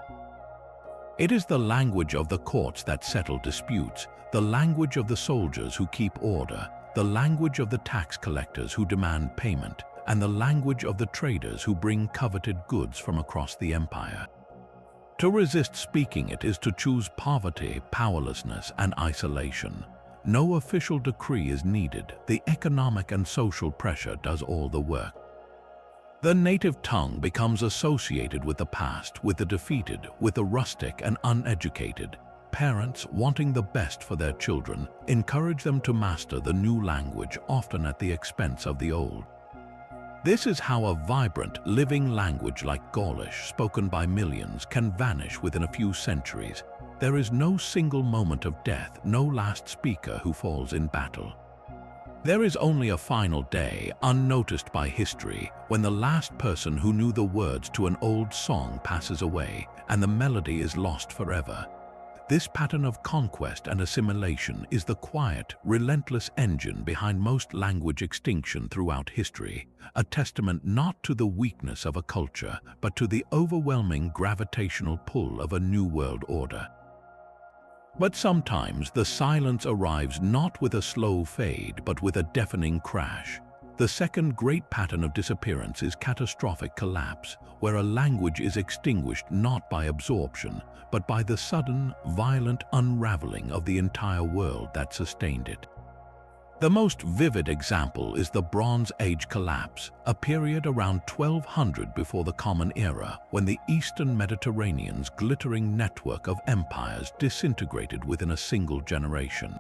It is the language of the courts that settle disputes, the language of the soldiers who keep order, the language of the tax collectors who demand payment, and the language of the traders who bring coveted goods from across the empire. To resist speaking it is to choose poverty, powerlessness, and isolation. No official decree is needed. The economic and social pressure does all the work. The native tongue becomes associated with the past, with the defeated, with the rustic and uneducated. Parents, wanting the best for their children, encourage them to master the new language, often at the expense of the old. This is how a vibrant, living language like Gaulish, spoken by millions, can vanish within a few centuries. There is no single moment of death, no last speaker who falls in battle. There is only a final day, unnoticed by history, when the last person who knew the words to an old song passes away, and the melody is lost forever. This pattern of conquest and assimilation is the quiet, relentless engine behind most language extinction throughout history, a testament not to the weakness of a culture, but to the overwhelming gravitational pull of a new world order. But sometimes the silence arrives not with a slow fade, but with a deafening crash. The second great pattern of disappearance is catastrophic collapse, where a language is extinguished not by absorption, but by the sudden, violent unraveling of the entire world that sustained it. The most vivid example is the Bronze Age collapse, a period around 1200 before the Common Era, when the Eastern Mediterranean's glittering network of empires disintegrated within a single generation.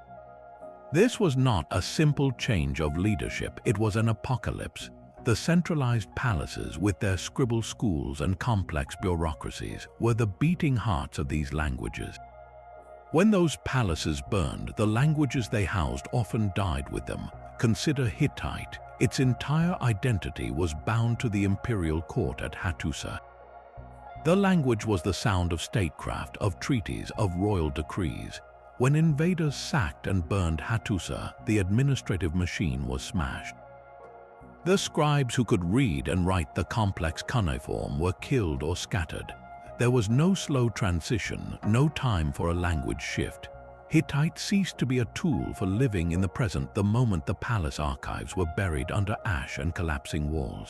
This was not a simple change of leadership, it was an apocalypse. The centralized palaces, with their scribble schools and complex bureaucracies, were the beating hearts of these languages. When those palaces burned, the languages they housed often died with them. Consider Hittite. Its entire identity was bound to the imperial court at Hattusa. The language was the sound of statecraft, of treaties, of royal decrees. When invaders sacked and burned Hattusa, the administrative machine was smashed. The scribes who could read and write the complex cuneiform were killed or scattered. There was no slow transition, no time for a language shift. Hittite ceased to be a tool for living in the present the moment the palace archives were buried under ash and collapsing walls.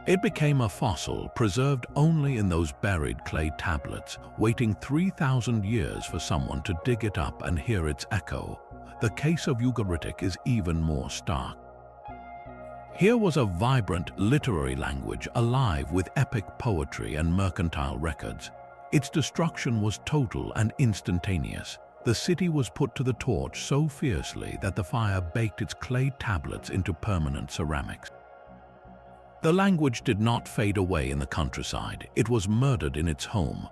It became a fossil, preserved only in those buried clay tablets, waiting 3,000 years for someone to dig it up and hear its echo. The case of Ugaritic is even more stark. Here was a vibrant literary language alive with epic poetry and mercantile records. Its destruction was total and instantaneous. the city was put to the torch so fiercely that the fire baked its clay tablets into permanent ceramics. The language did not fade away in the countryside, it was murdered in its home.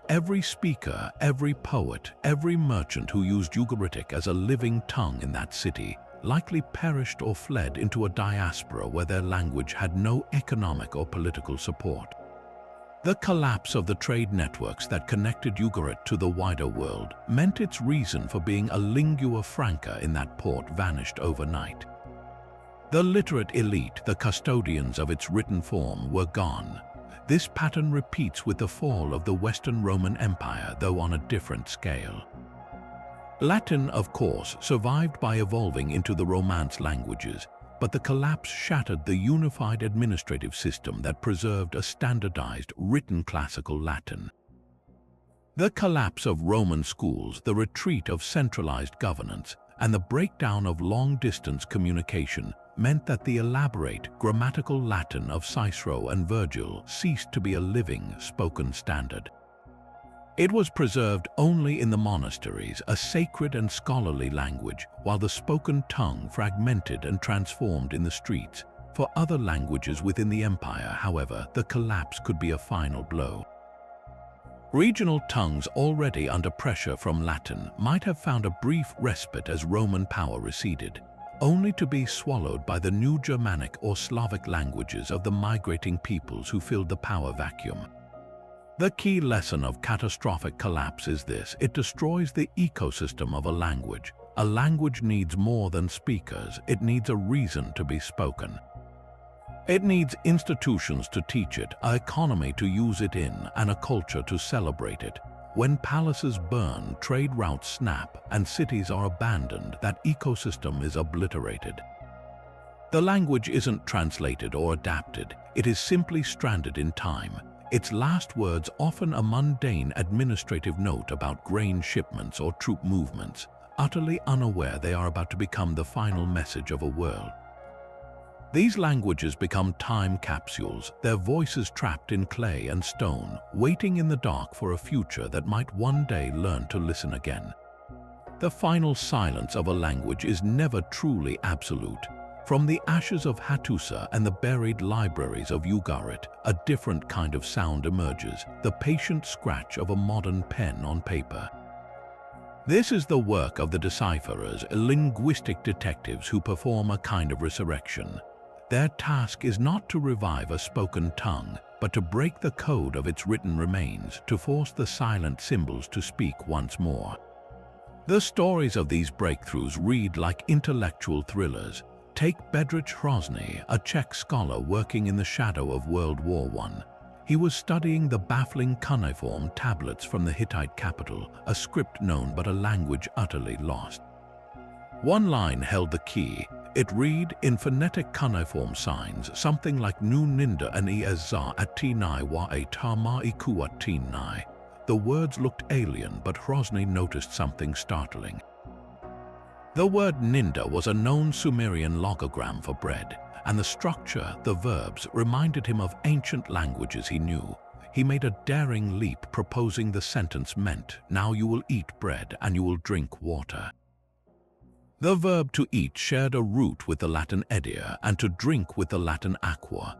Every speaker, every poet, every merchant who used Ugaritic as a living tongue in that city likely perished or fled into a diaspora where their language had no economic or political support. The collapse of the trade networks that connected Ugarit to the wider world meant its reason for being a lingua franca in that port vanished overnight. The literate elite, the custodians of its written form, were gone. This pattern repeats with the fall of the Western Roman Empire, though on a different scale. Latin, of course, survived by evolving into the Romance languages, but the collapse shattered the unified administrative system that preserved a standardized, written classical Latin. The collapse of Roman schools, the retreat of centralized governance, and the breakdown of long-distance communication meant that the elaborate, grammatical Latin of Cicero and Virgil ceased to be a living, spoken standard. It was preserved only in the monasteries, a sacred and scholarly language, while the spoken tongue fragmented and transformed in the streets. For other languages within the empire, however, the collapse could be a final blow. Regional tongues already under pressure from Latin might have found a brief respite as Roman power receded, only to be swallowed by the new Germanic or Slavic languages of the migrating peoples who filled the power vacuum. The key lesson of catastrophic collapse is this: it destroys the ecosystem of a language. A language needs more than speakers, it needs a reason to be spoken. It needs institutions to teach it, an economy to use it in, and a culture to celebrate it. When palaces burn, trade routes snap, and cities are abandoned, that ecosystem is obliterated. The language isn't translated or adapted, it is simply stranded in time. Its last words often a mundane administrative note about grain shipments or troop movements, utterly unaware they are about to become the final message of a world. These languages become time capsules, their voices trapped in clay and stone, waiting in the dark for a future that might one day learn to listen again. The final silence of a language is never truly absolute. From the ashes of Hattusa and the buried libraries of Ugarit, a different kind of sound emerges, the patient scratch of a modern pen on paper. This is the work of the decipherers, linguistic detectives who perform a kind of resurrection. Their task is not to revive a spoken tongue, but to break the code of its written remains, to force the silent symbols to speak once more. The stories of these breakthroughs read like intellectual thrillers. Take Bedřich Hrozný, a Czech scholar working in the shadow of World War I. He was studying the baffling cuneiform tablets from the Hittite capital, a script known but a language utterly lost. One line held the key. It read, in phonetic cuneiform signs, something like Nu Ninda and Eza Atinai wa a Tama Ikua Tinai. The words looked alien, but Hrozný noticed something startling. The word Ninda was a known Sumerian logogram for bread, and the structure, the verbs, reminded him of ancient languages he knew. He made a daring leap, proposing the sentence meant, now you will eat bread and you will drink water. The verb to eat shared a root with the Latin edere and to drink with the Latin aqua.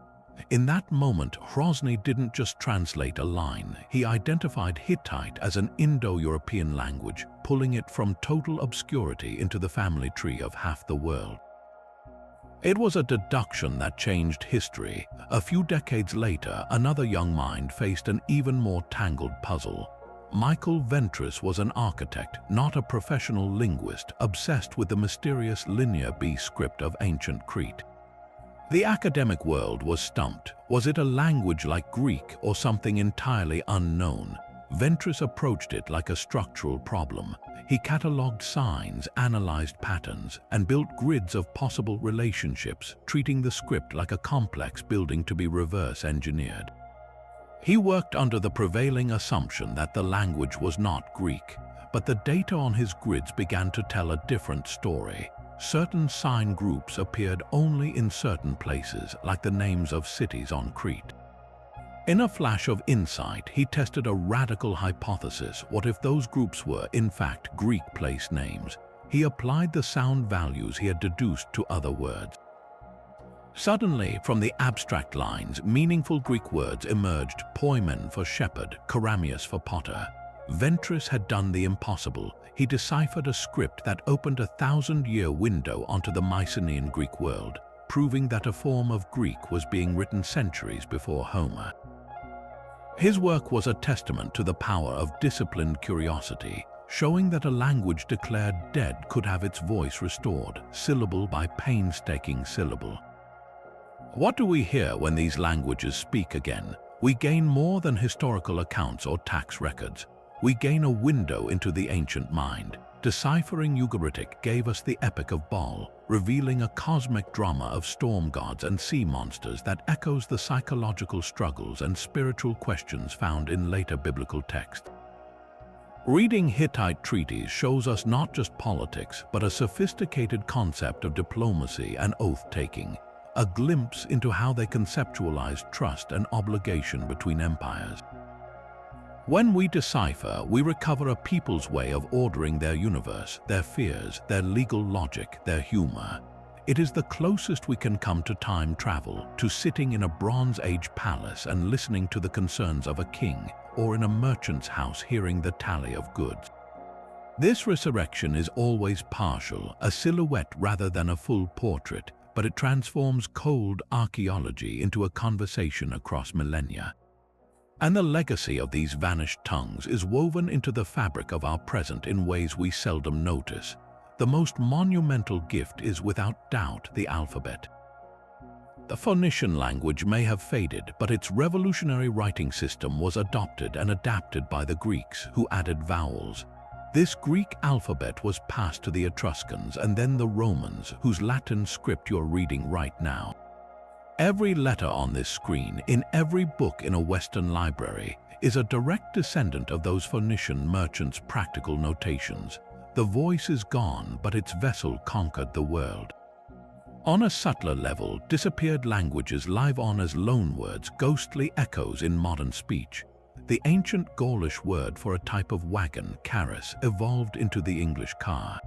In that moment, Hrozný didn't just translate a line, he identified Hittite as an Indo-European language, pulling it from total obscurity into the family tree of half the world. It was a deduction that changed history. A few decades later, another young mind faced an even more tangled puzzle. Michael Ventris was an architect, not a professional linguist, obsessed with the mysterious Linear B script of ancient Crete. The academic world was stumped. Was it a language like Greek or something entirely unknown? Ventris approached it like a structural problem. He catalogued signs, analyzed patterns, and built grids of possible relationships, treating the script like a complex building to be reverse engineered. He worked under the prevailing assumption that the language was not Greek, but the data on his grids began to tell a different story. Certain sign groups appeared only in certain places, like the names of cities on Crete. In a flash of insight, he tested a radical hypothesis. What if those groups were, in fact, Greek place names? He applied the sound values he had deduced to other words. Suddenly, from the abstract lines, meaningful Greek words emerged: poimen for shepherd, keramios for potter. Ventris had done the impossible. He deciphered a script that opened a 1,000-year window onto the Mycenaean Greek world, proving that a form of Greek was being written centuries before Homer. His work was a testament to the power of disciplined curiosity, showing that a language declared dead could have its voice restored, syllable by painstaking syllable. What do we hear when these languages speak again? We gain more than historical accounts or tax records. We gain a window into the ancient mind. Deciphering Ugaritic gave us the Epic of Baal, revealing a cosmic drama of storm gods and sea monsters that echoes the psychological struggles and spiritual questions found in later biblical texts. Reading Hittite treaties shows us not just politics, but a sophisticated concept of diplomacy and oath-taking, a glimpse into how they conceptualized trust and obligation between empires. When we decipher, we recover a people's way of ordering their universe, their fears, their legal logic, their humor. It is the closest we can come to time travel, to sitting in a Bronze Age palace and listening to the concerns of a king, or in a merchant's house hearing the tally of goods. This resurrection is always partial, a silhouette rather than a full portrait, but it transforms cold archaeology into a conversation across millennia. And the legacy of these vanished tongues is woven into the fabric of our present in ways we seldom notice. The most monumental gift is without doubt the alphabet. The Phoenician language may have faded, but its revolutionary writing system was adopted and adapted by the Greeks, who added vowels. This Greek alphabet was passed to the Etruscans and then the Romans, whose Latin script you're reading right now. Every letter on this screen, in every book in a Western library, is a direct descendant of those Phoenician merchants' practical notations. The voice is gone, but its vessel conquered the world. On a subtler level, disappeared languages live on as loanwords, ghostly echoes in modern speech. The ancient Gaulish word for a type of wagon, carus, evolved into the English car.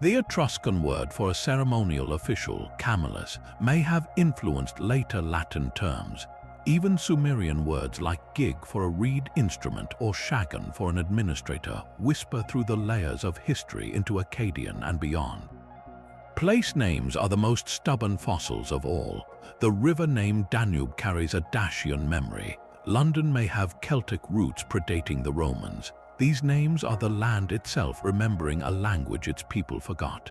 The Etruscan word for a ceremonial official, camelus, may have influenced later Latin terms. Even Sumerian words like gig for a reed instrument or shagan for an administrator whisper through the layers of history into Akkadian and beyond. Place names are the most stubborn fossils of all. The river name Danube carries a Dacian memory. London may have Celtic roots predating the Romans. These names are the land itself remembering a language its people forgot.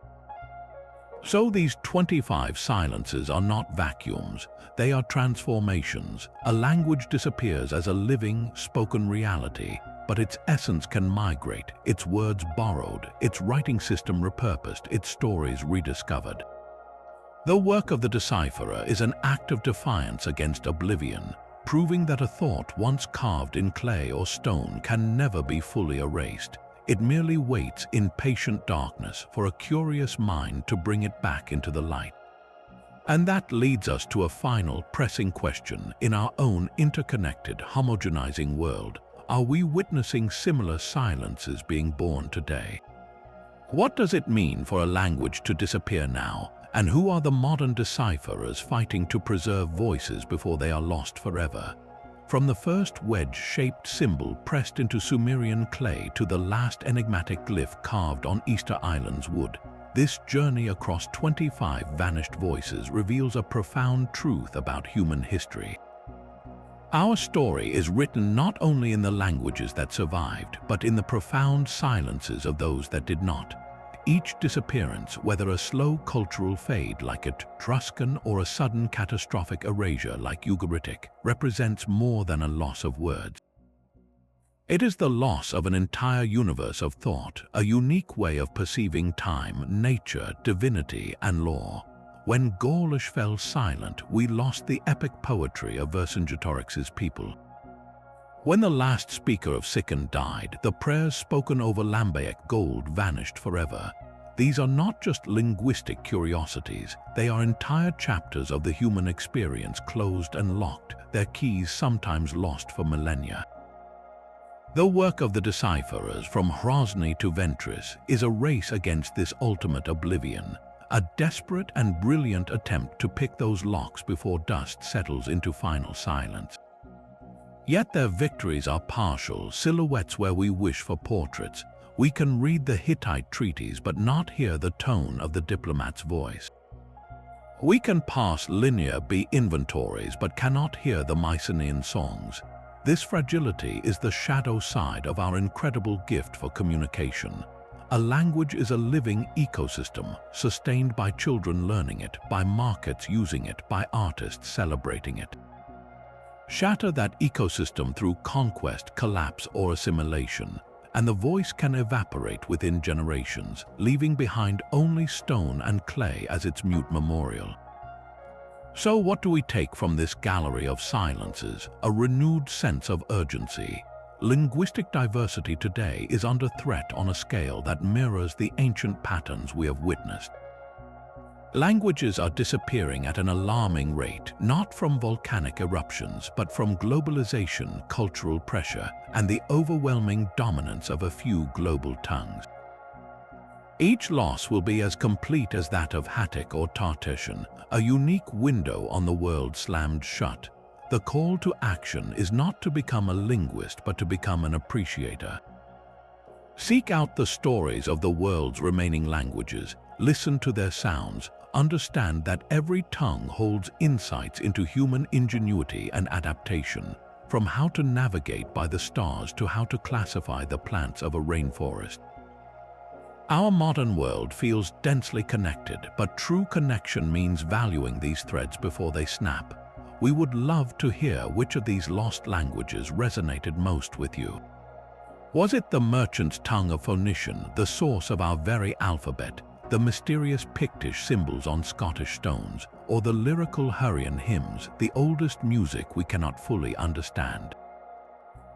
So these 25 silences are not vacuums, they are transformations. A language disappears as a living, spoken reality, but its essence can migrate, its words borrowed, its writing system repurposed, its stories rediscovered. The work of the decipherer is an act of defiance against oblivion, proving that a thought once carved in clay or stone can never be fully erased. It merely waits in patient darkness for a curious mind to bring it back into the light. And that leads us to a final pressing question. In our own interconnected, homogenizing world, are we witnessing similar silences being born today? What does it mean for a language to disappear now? And who are the modern decipherers fighting to preserve voices before they are lost forever? From the first wedge-shaped symbol pressed into Sumerian clay to the last enigmatic glyph carved on Easter Island's wood, this journey across 25 vanished voices reveals a profound truth about human history. Our story is written not only in the languages that survived, but in the profound silences of those that did not. Each disappearance, whether a slow cultural fade like Etruscan or a sudden catastrophic erasure like Ugaritic, represents more than a loss of words. It is the loss of an entire universe of thought, a unique way of perceiving time, nature, divinity, and law. When Gaulish fell silent, we lost the epic poetry of Vercingetorix's people. When the last speaker of Siccan died, the prayers spoken over Lambaic gold vanished forever. These are not just linguistic curiosities, they are entire chapters of the human experience closed and locked, their keys sometimes lost for millennia. The work of the decipherers from Hrosny to Ventris is a race against this ultimate oblivion, a desperate and brilliant attempt to pick those locks before dust settles into final silence. Yet their victories are partial, silhouettes where we wish for portraits. We can read the Hittite treaties but not hear the tone of the diplomat's voice. We can pass Linear B inventories but cannot hear the Mycenaean songs. This fragility is the shadow side of our incredible gift for communication. A language is a living ecosystem, sustained by children learning it, by markets using it, by artists celebrating it. Shatter that ecosystem through conquest, collapse, or assimilation, and the voice can evaporate within generations, leaving behind only stone and clay as its mute memorial. So what do we take from this gallery of silences? A renewed sense of urgency. Linguistic diversity today is under threat on a scale that mirrors the ancient patterns we have witnessed. Languages are disappearing at an alarming rate, not from volcanic eruptions, but from globalization, cultural pressure, and the overwhelming dominance of a few global tongues. Each loss will be as complete as that of Hattic or Tartessian, a unique window on the world slammed shut. The call to action is not to become a linguist, but to become an appreciator. Seek out the stories of the world's remaining languages, listen to their sounds, understand that every tongue holds insights into human ingenuity and adaptation, from how to navigate by the stars to how to classify the plants of a rainforest. Our modern world feels densely connected, but true connection means valuing these threads before they snap. We would love to hear which of these lost languages resonated most with you. Was it the merchant's tongue of Phoenician, the source of our very alphabet, the mysterious Pictish symbols on Scottish stones, or the lyrical Hurrian hymns, the oldest music we cannot fully understand?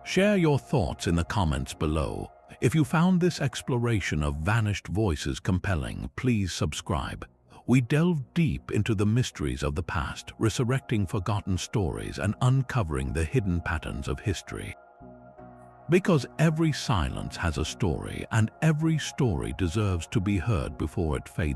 Share your thoughts in the comments below. If you found this exploration of vanished voices compelling, please subscribe. We delve deep into the mysteries of the past, resurrecting forgotten stories and uncovering the hidden patterns of history. Because every silence has a story, and every story deserves to be heard before it fades